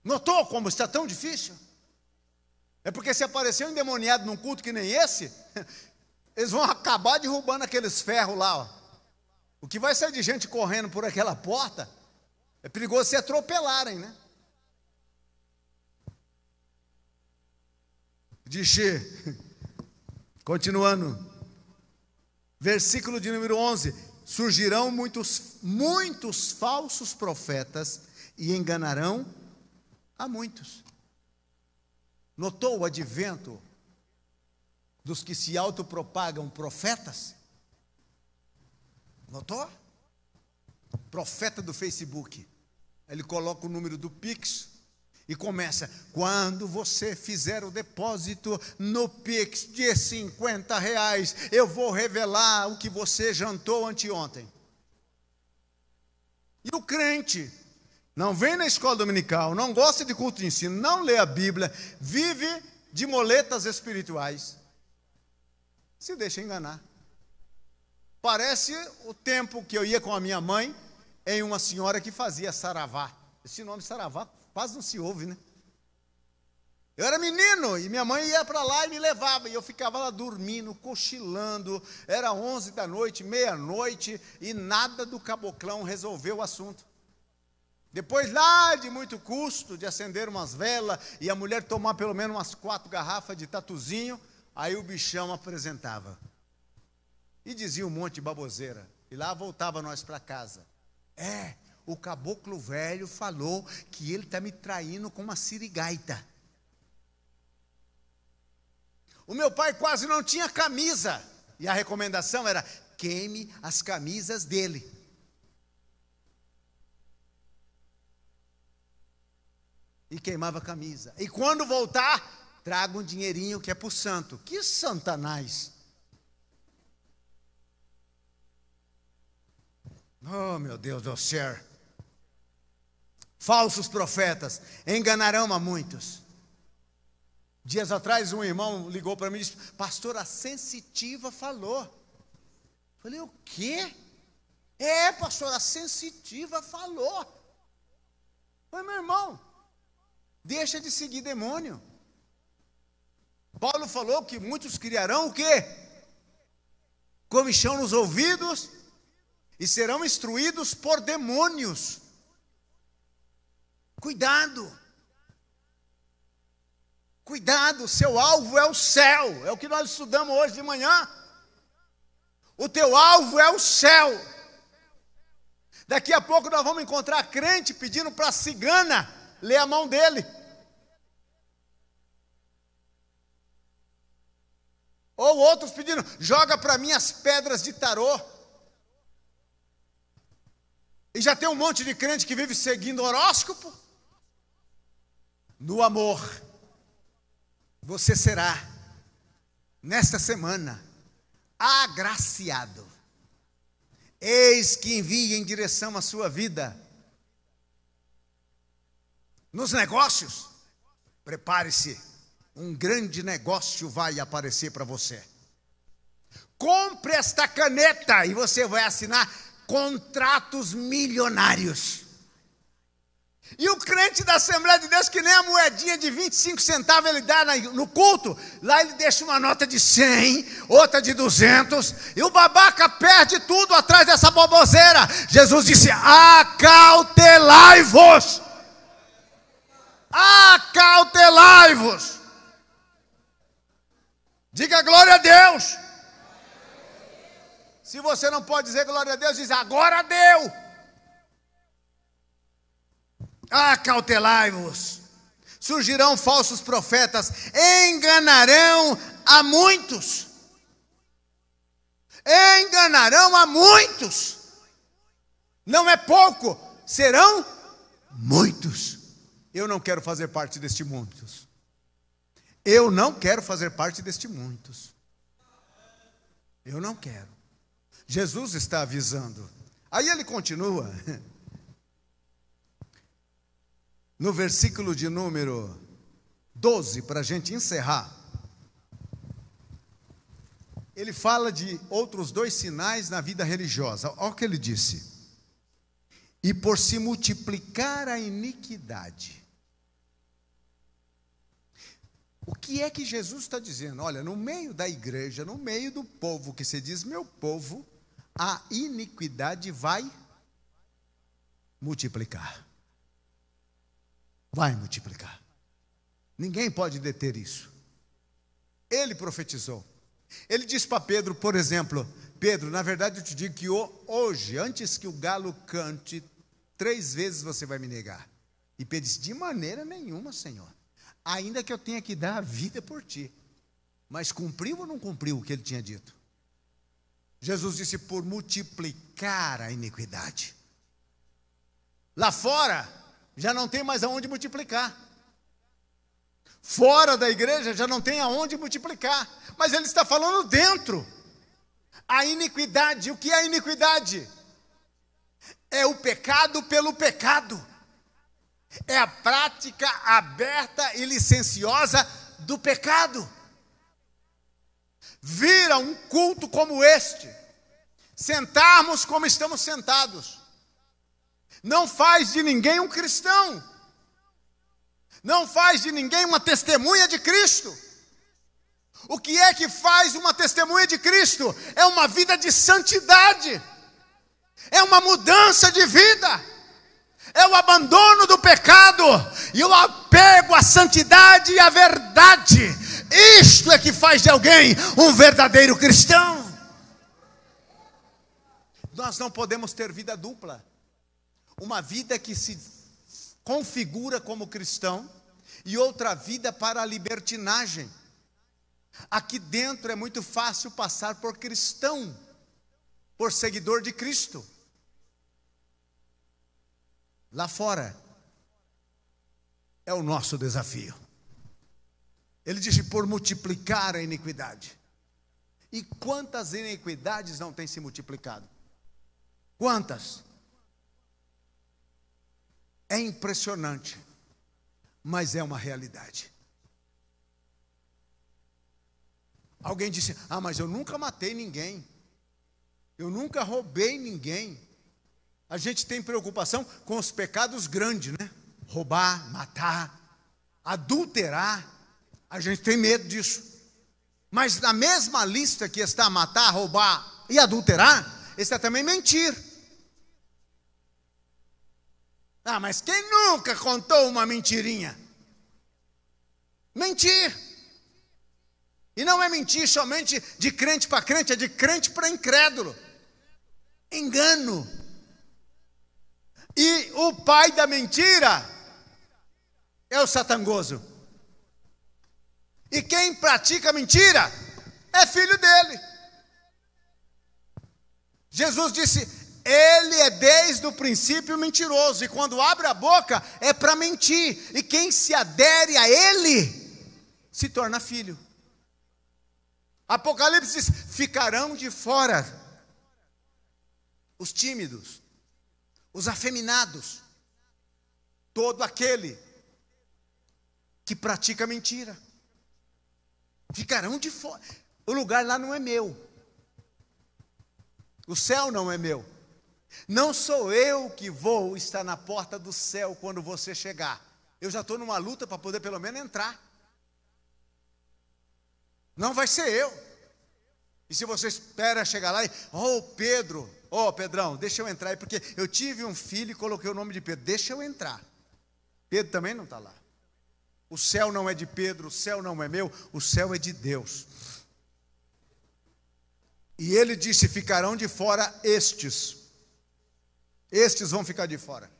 Notou como está tão difícil? É porque se aparecer um endemoniado num culto que nem esse, eles vão acabar derrubando aqueles ferros lá, ó. O que vai sair de gente correndo por aquela porta, é perigoso se atropelarem, né? Diz, continuando, versículo de número 11: surgirão muitos falsos profetas e enganarão a muitos. Notou o advento dos que se autopropagam profetas? Notou? Profeta do Facebook. Ele coloca o número do Pix e começa: quando você fizer o depósito no Pix de R$50, eu vou revelar o que você jantou anteontem. E o crente não vem na escola dominical, não gosta de culto de ensino, não lê a Bíblia, vive de moletas espirituais, se deixa enganar. Parece o tempo que eu ia com a minha mãe em uma senhora que fazia saravá. Esse nome saravá quase não se ouve, né? Eu era menino e minha mãe ia para lá e me levava, e eu ficava lá dormindo, cochilando. Era 11 da noite, meia-noite, e nada do caboclão resolveu o assunto. Depois lá de muito custo, de acender umas velas, e a mulher tomar pelo menos umas 4 garrafas de tatuzinho, aí o bichão apresentava. E dizia um monte de baboseira. E lá voltava nós para casa. O caboclo velho falou que ele está me traindo com uma sirigaita. O meu pai quase não tinha camisa. E a recomendação era: queime as camisas dele. E queimava a camisa. E quando voltar, traga um dinheirinho que é para o santo. Que Satanás! Oh, meu Deus do céu! Falsos profetas enganarão a muitos. Dias atrás um irmão ligou para mim e disse: pastor, a Sensitiva falou. Falei: o quê? Pastor, a Sensitiva falou. Falei: meu irmão, deixa de seguir demônio. Paulo falou que muitos criarão o quê? Comichão nos ouvidos e serão instruídos por demônios. Cuidado. Cuidado, seu alvo é o céu. É o que nós estudamos hoje de manhã. O teu alvo é o céu. Daqui a pouco nós vamos encontrar crente pedindo para a cigana ler a mão dele. Ou outros pedindo: joga para mim as pedras de tarô. E já tem um monte de crente que vive seguindo horóscopo. No amor, você será, nesta semana, agraciado. Eis que envia em direção à sua vida. Nos negócios, prepare-se, um grande negócio vai aparecer para você. Compre esta caneta e você vai assinar contratos milionários. E o crente da Assembleia de Deus, que nem a moedinha de 25 centavos ele dá no culto, lá ele deixa uma nota de 100, outra de 200, e o babaca perde tudo atrás dessa baboseira. Jesus disse: acautelai-vos. acautelai-vos. Diga glória a Deus. Se você não pode dizer glória a Deus, diz agora deu. Acautelai-vos. Surgirão falsos profetas, enganarão a muitos. Enganarão a muitos. Não é pouco, serão muitos. Eu não quero fazer parte deste muitos. Eu não quero fazer parte deste muitos. Eu não quero. Jesus está avisando. Aí ele continua. No versículo de número 12, para a gente encerrar. Ele fala de outros 2 sinais na vida religiosa. Olha o que ele disse. E por se multiplicar a iniquidade. O que é que Jesus está dizendo? Olha, no meio da igreja, no meio do povo, que se diz meu povo, a iniquidade vai multiplicar. Vai multiplicar. Ninguém pode deter isso. Ele profetizou. Ele disse para Pedro, por exemplo, Pedro, na verdade eu te digo que hoje, antes que o galo cante, 3 vezes você vai me negar. E Pedro disse, de maneira nenhuma, Senhor. Ainda que eu tenha que dar a vida por ti. Mas cumpriu ou não cumpriu o que ele tinha dito? Jesus disse, por multiplicar a iniquidade. Lá fora, já não tem mais aonde multiplicar. Fora da igreja, já não tem aonde multiplicar. Mas ele está falando dentro. A iniquidade, o que é a iniquidade? É o pecado pelo pecado. É a prática aberta e licenciosa do pecado. Vir a um culto como este, sentarmos como estamos sentados, não faz de ninguém um cristão, não faz de ninguém uma testemunha de Cristo. O que é que faz uma testemunha de Cristo? É uma vida de santidade, é uma mudança de vida, é o abandono do pecado e o apego à santidade e à verdade. Isto é que faz de alguém um verdadeiro cristão. Nós não podemos ter vida dupla. Uma vida que se configura como cristão e outra vida para a libertinagem. Aqui dentro é muito fácil passar por cristão, por seguidor de Cristo. Lá fora é o nosso desafio. Ele disse por multiplicar a iniquidade. E quantas iniquidades não têm se multiplicado? Quantas? É impressionante, mas é uma realidade. Alguém disse, mas eu nunca matei ninguém. Eu nunca roubei ninguém. A gente tem preocupação com os pecados grandes, né? Roubar, matar, adulterar. A gente tem medo disso. Mas na mesma lista que está matar, roubar e adulterar, está também mentir. Mas quem nunca contou uma mentirinha? Mentir. E não é mentir somente de crente para crente, é de crente para incrédulo. Engano. E o pai da mentira é o satangoso. E quem pratica mentira é filho dele. Jesus disse, ele é desde o princípio mentiroso. E quando abre a boca é para mentir. E quem se adere a ele se torna filho. Apocalipse diz, ficarão de fora os tímidos, os afeminados, todo aquele que pratica mentira. Ficarão de fora. O lugar lá não é meu. O céu não é meu. Não sou eu que vou estar na porta do céu quando você chegar. Eu já estou numa luta para poder pelo menos entrar. Não vai ser eu. E se você espera chegar lá e, Pedro, Pedrão, deixa eu entrar aí, porque eu tive um filho e coloquei o nome de Pedro, deixa eu entrar. Pedro também não está lá. O céu não é de Pedro, o céu não é meu, o céu é de Deus. E ele disse: ficarão de fora estes. Estes vão ficar de fora.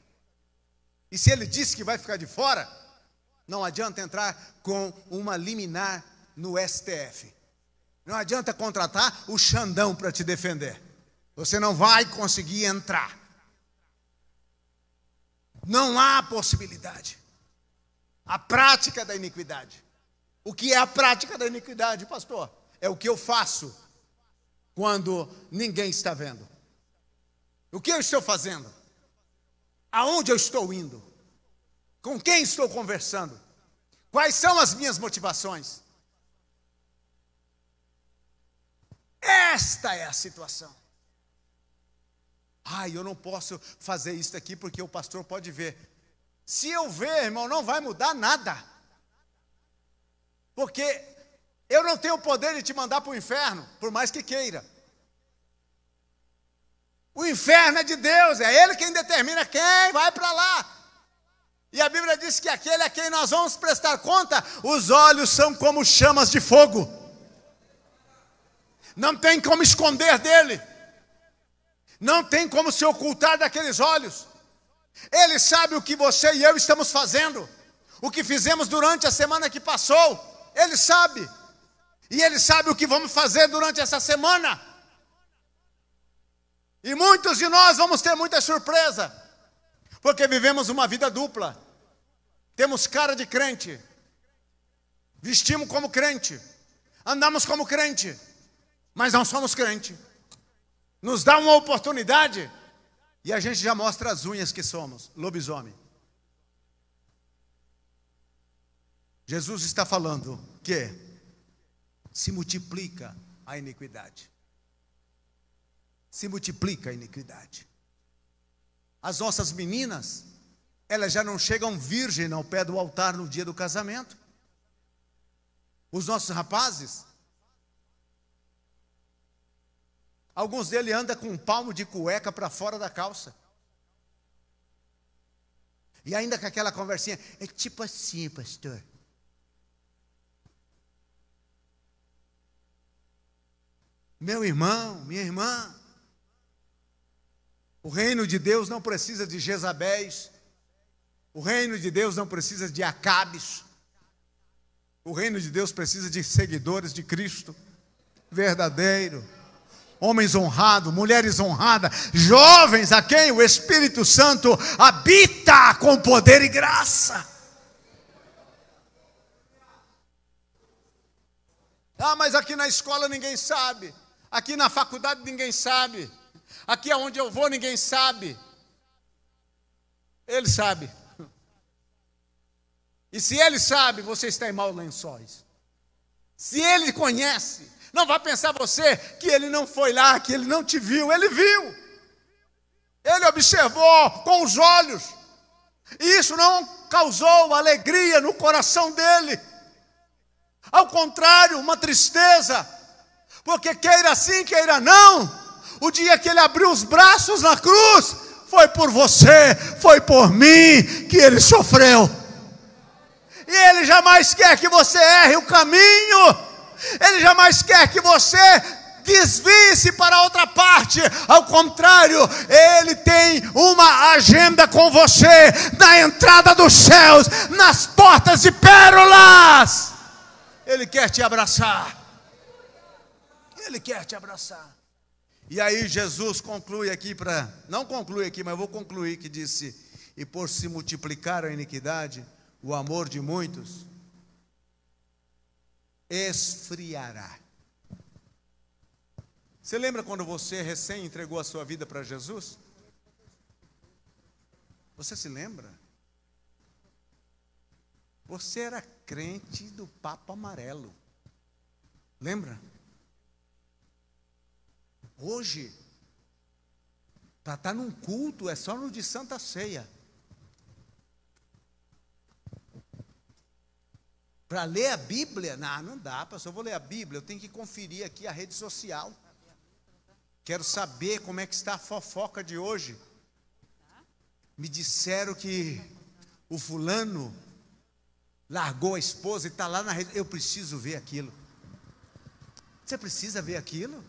E se ele disse que vai ficar de fora, não adianta entrar com uma liminar no STF. Não adianta contratar o Xandão para te defender. Você não vai conseguir entrar. Não há possibilidade. A prática da iniquidade. O que é a prática da iniquidade, pastor? É o que eu faço quando ninguém está vendo. O que eu estou fazendo? Aonde eu estou indo? Com quem estou conversando? Quais são as minhas motivações? Esta é a situação. Eu não posso fazer isso aqui porque o pastor pode ver. Se eu ver, irmão, não vai mudar nada. Porque eu não tenho o poder de te mandar para o inferno, por mais que queira. O inferno é de Deus, é Ele quem determina quem vai para lá. E a Bíblia diz que aquele a quem nós vamos prestar conta, os olhos são como chamas de fogo. Não tem como esconder dele. Não tem como se ocultar daqueles olhos. Ele sabe o que você e eu estamos fazendo. O que fizemos durante a semana que passou. Ele sabe. E Ele sabe o que vamos fazer durante essa semana. E muitos de nós vamos ter muita surpresa. Porque vivemos uma vida dupla. Temos cara de crente. Vestimos como crente. Andamos como crente. Mas não somos crente. Nos dá uma oportunidade e a gente já mostra as unhas que somos, lobisomem. Jesus está falando que se multiplica a iniquidade. Se multiplica a iniquidade. As nossas meninas, elas já não chegam virgem ao pé do altar no dia do casamento. Os nossos rapazes, alguns deles andam com um palmo de cueca para fora da calça. E ainda com aquela conversinha, é tipo assim, pastor. Meu irmão, minha irmã, o reino de Deus não precisa de Jezabéis. O reino de Deus não precisa de Acabes. O reino de Deus precisa de seguidores de Cristo, verdadeiro. Homens honrados, mulheres honradas, jovens a quem o Espírito Santo habita com poder e graça. Mas aqui na escola ninguém sabe. Aqui na faculdade ninguém sabe. Aqui aonde eu vou ninguém sabe. Ele sabe. E se ele sabe, você está em maus lençóis. Se ele conhece, não vá pensar você que ele não foi lá, que ele não te viu. Ele viu. Ele observou com os olhos. E isso não causou alegria no coração dele. Ao contrário, uma tristeza. Porque queira sim, queira não, o dia que ele abriu os braços na cruz, foi por você, foi por mim que ele sofreu. E ele jamais quer que você erre o caminho. Ele jamais quer que você desvie-se para outra parte. Ao contrário, Ele tem uma agenda com você na entrada dos céus, nas portas de pérolas. Ele quer te abraçar. Ele quer te abraçar. E aí Jesus conclui aqui, não conclui aqui, mas eu vou concluir, que disse: e por se multiplicar a iniquidade, o amor de muitos esfriará. Você lembra quando você recém entregou a sua vida para Jesus? Você se lembra? Você era crente do Papa Amarelo. Lembra? Hoje, para estar num culto, é só no de Santa Ceia. Para ler a Bíblia, não dá, pastor, eu vou ler a Bíblia, eu tenho que conferir aqui a rede social. Quero saber como é que está a fofoca de hoje. Me disseram que o fulano largou a esposa e está lá na rede. Eu preciso ver aquilo. Você precisa ver aquilo?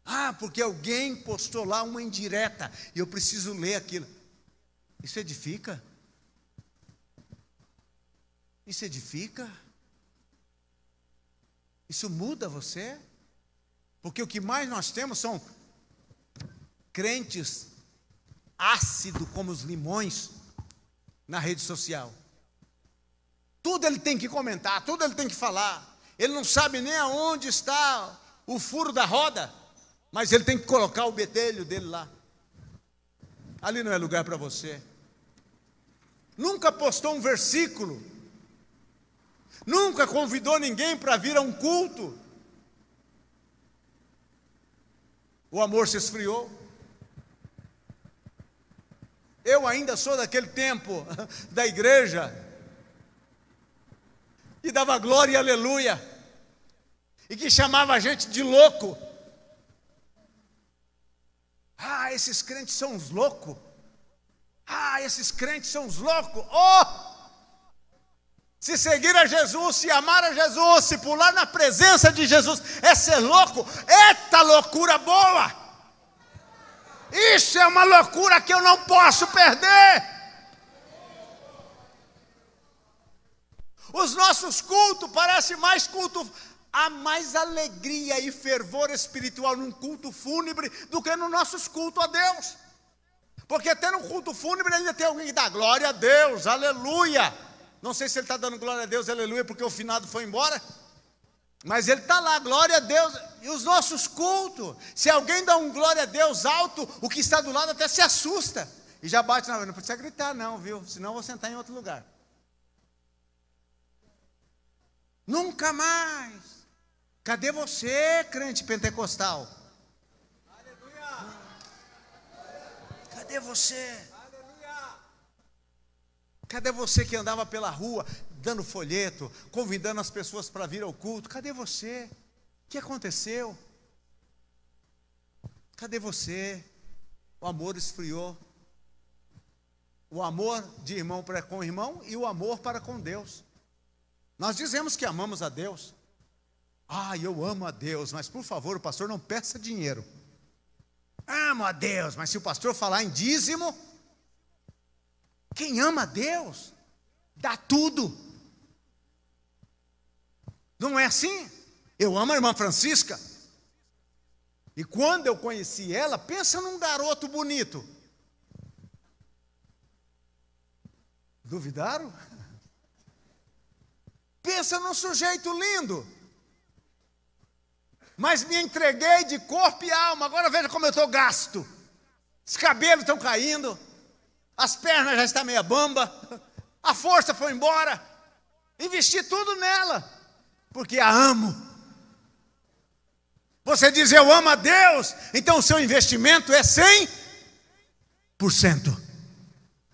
Ah, porque alguém postou lá uma indireta e eu preciso ler aquilo. Isso edifica? Isso edifica? Isso muda você? Porque o que mais nós temos são crentes ácidos como os limões na rede social. Tudo ele tem que comentar, tudo ele tem que falar. Ele não sabe nem aonde está o furo da roda, mas ele tem que colocar o bedelho dele lá. Ali não é lugar para você. Nunca postou um versículo. Nunca convidou ninguém para vir a um culto. O amor se esfriou. Eu ainda sou daquele tempo da igreja e dava glória e aleluia, e que chamava a gente de louco. Ah, esses crentes são uns loucos. Ah, esses crentes são uns loucos. Oh! Se seguir a Jesus, se amar a Jesus, se pular na presença de Jesus, é ser louco. Eita loucura boa! Isso é uma loucura que eu não posso perder. Os nossos cultos parecem mais culto, há mais alegria e fervor espiritual num culto fúnebre do que nos nossos cultos a Deus. Porque até no culto fúnebre ainda tem alguém que dá glória a Deus, aleluia. Não sei se ele está dando glória a Deus, aleluia, porque o finado foi embora. Mas ele está lá, glória a Deus. E os nossos cultos, se alguém dá um glória a Deus alto, o que está do lado até se assusta. E já bate na... Não precisa gritar não, viu? Senão eu vou sentar em outro lugar. Nunca mais. Cadê você, crente pentecostal? Aleluia. Cadê você? Aleluia. Cadê você que andava pela rua, dando folheto, convidando as pessoas para vir ao culto? Cadê você? O que aconteceu? Cadê você? O amor esfriou. O amor de irmão para com irmão e o amor para com Deus. Nós dizemos que amamos a Deus. Ah, eu amo a Deus, mas por favor, o pastor não peça dinheiro. Amo a Deus, mas se o pastor falar em dízimo, quem ama a Deus, dá tudo. Não é assim? Eu amo a irmã Francisca. E quando eu conheci ela, pensa num garoto bonito. Duvidaram? Pensa num sujeito lindo. Mas me entreguei de corpo e alma. Agora veja como eu estou gasto. Os cabelos estão caindo. As pernas já estão meia bamba. A força foi embora. Investi tudo nela. Porque a amo. Você diz, eu amo a Deus. Então o seu investimento é 100%.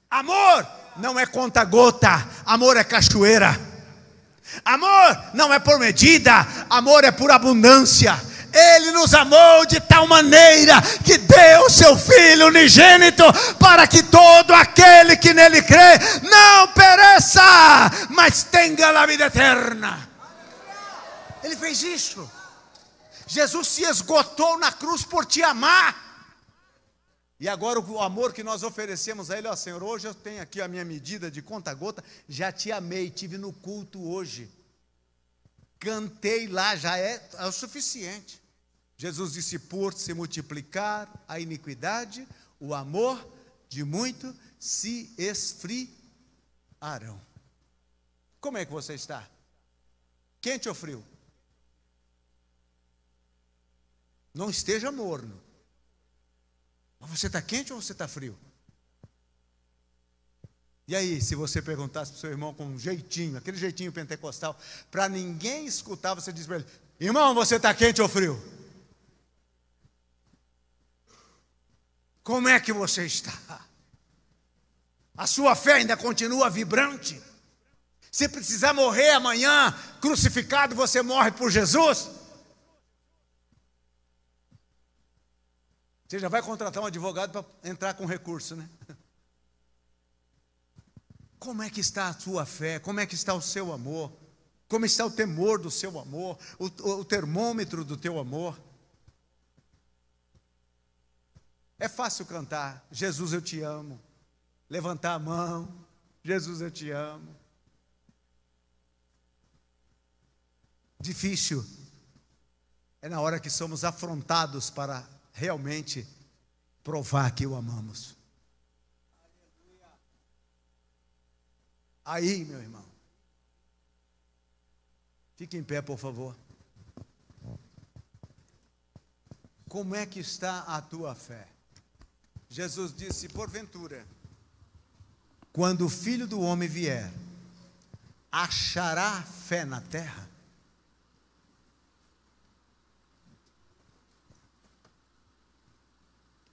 Amor não é conta-gota. Amor é cachoeira. Amor não é por medida, amor é por abundância. Ele nos amou de tal maneira que deu seu Filho unigênito para que todo aquele que nele crê não pereça, mas tenha a vida eterna. Ele fez isso. Jesus se esgotou na cruz por te amar. E agora o amor que nós oferecemos a Ele, ó Senhor, hoje eu tenho aqui a minha medida de conta-gota, já te amei, tive no culto hoje, cantei lá, já é o suficiente. Jesus disse, por se multiplicar a iniquidade, o amor de muito se esfriarão. Como é que você está? Quente ou frio? Não esteja morno. Mas você está quente ou você está frio? E aí, se você perguntasse para o seu irmão com um jeitinho, aquele jeitinho pentecostal, para ninguém escutar, você diz para ele, irmão, você está quente ou frio? Como é que você está? A sua fé ainda continua vibrante? Se precisar morrer amanhã, crucificado, você morre por Jesus? Você já vai contratar um advogado para entrar com recurso, né? Como é que está a sua fé? Como é que está o seu amor? Como está o temor do seu amor? O termômetro do teu amor? É fácil cantar, Jesus eu te amo. Levantar a mão, Jesus eu te amo. Difícil é na hora que somos afrontados para realmente provar que o amamos. Aí, meu irmão, fique em pé, por favor. Como é que está a tua fé? Jesus disse, porventura, quando o Filho do Homem vier, achará fé na terra?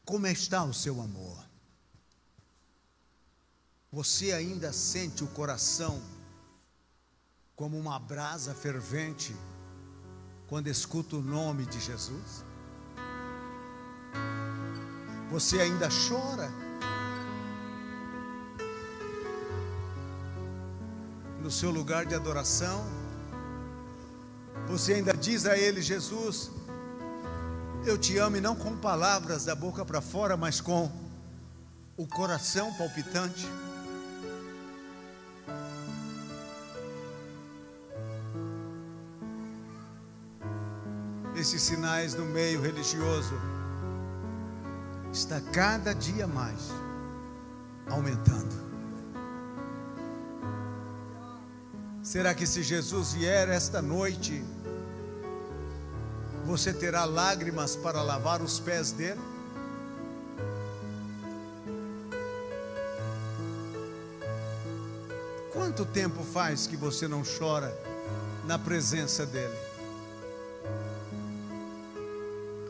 Como está o seu amor? Você ainda sente o coração como uma brasa fervente quando escuta o nome de Jesus? Você ainda chora no seu lugar de adoração? Você ainda diz a Ele, Jesus, eu te amo, e não com palavras da boca para fora, mas com o coração palpitante? Esses sinais no meio religioso está cada dia mais aumentando. Será que se Jesus vier esta noite, você terá lágrimas para lavar os pés dele? Quanto tempo faz que você não chora na presença dele?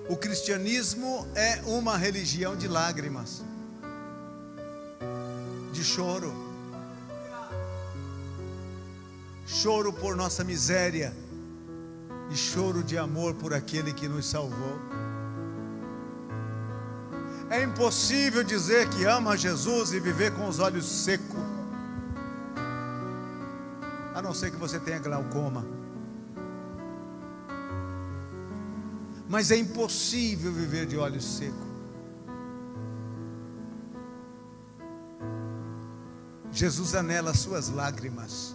O cristianismo é uma religião de lágrimas, de choro. Choro por nossa miséria e choro de amor por aquele que nos salvou. É impossível dizer que ama Jesus e viver com os olhos secos, a não ser que você tenha glaucoma. Mas é impossível viver de olhos secos. Jesus anela as suas lágrimas,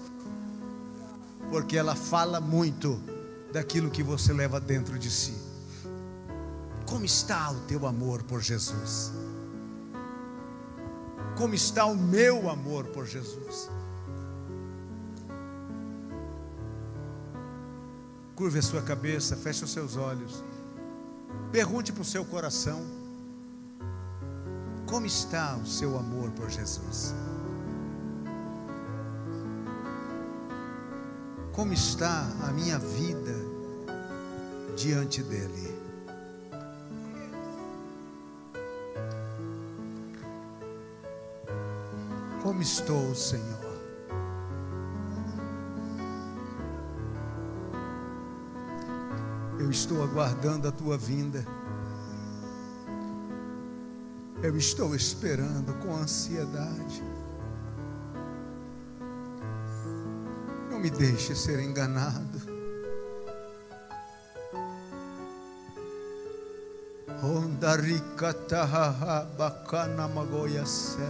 porque ela fala muito daquilo que você leva dentro de si. Como está o teu amor por Jesus? Como está o meu amor por Jesus? Curve a sua cabeça, feche os seus olhos. Pergunte para o seu coração: como está o seu amor por Jesus? Como está a minha vida diante dele? Como estou, Senhor? Eu estou aguardando a tua vinda. Eu estou esperando com ansiedade. Não me deixe ser enganado. Ondarikataha bakana magoyasei.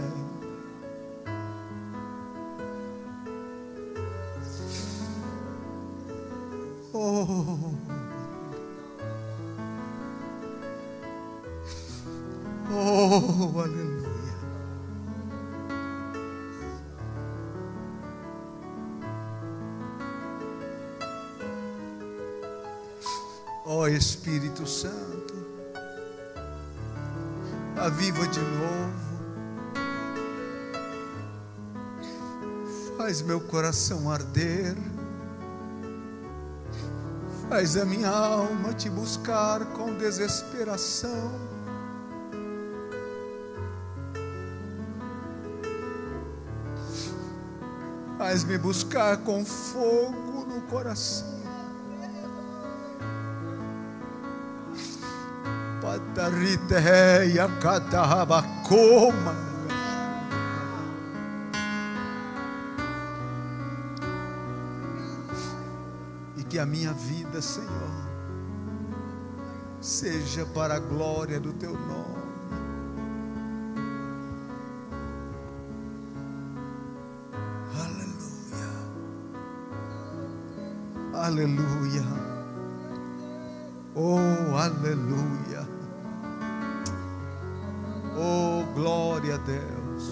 Oh, oh, aleluia. Ó Espírito Santo, aviva de novo, faz meu coração arder, faz a minha alma te buscar com desesperação. Faz-me buscar com fogo no coração. Patariteia catarabacoma. que a minha vida, Senhor, seja para a glória do Teu nome. Aleluia, oh aleluia, oh glória a Deus.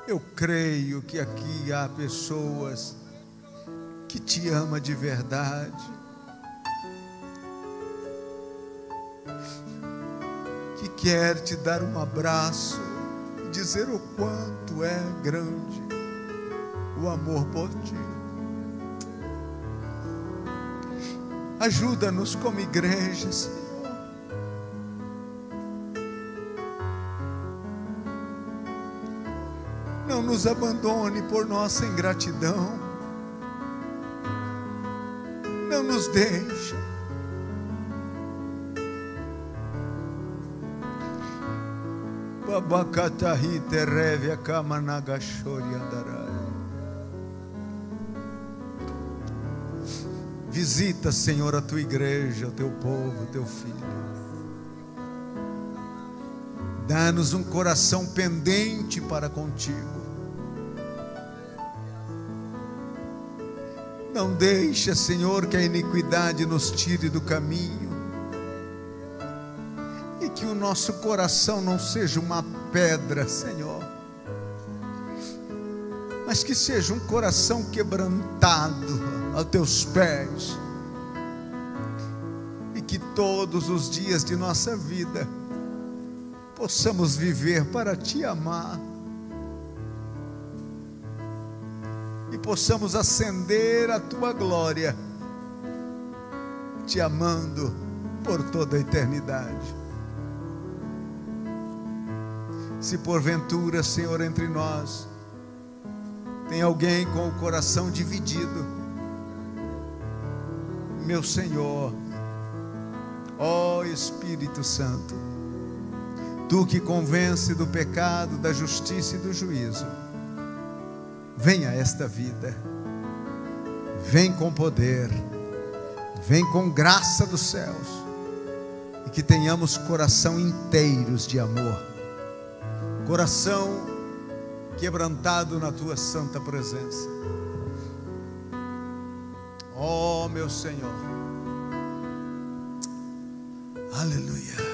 Eu creio que aqui há pessoas que Te amam de verdade, que quer Te dar um abraço e dizer o quanto é grande o amor por Ti. Ajuda-nos como igreja, Senhor. Não nos abandone por nossa ingratidão. Não nos deixe. Babakatahi tereve a kamanagashori andarai. Visita, Senhor, a Tua igreja, o Teu povo, o Teu filho. Dá-nos um coração pendente para contigo. Não deixa, Senhor, que a iniquidade nos tire do caminho. E que o nosso coração não seja uma pedra, Senhor, mas que seja um coração quebrantado aos Teus pés, e que todos os dias de nossa vida possamos viver para Te amar, e possamos acender a Tua glória, Te amando por toda a eternidade. Se porventura, Senhor, entre nós tem alguém com o coração dividido, meu Senhor, ó Espírito Santo, Tu que convence do pecado, da justiça e do juízo, venha a esta vida, vem com poder, vem com graça dos céus, e que tenhamos coração inteiros de amor, coração quebrantado na Tua santa presença. Oh, meu Senhor, aleluia.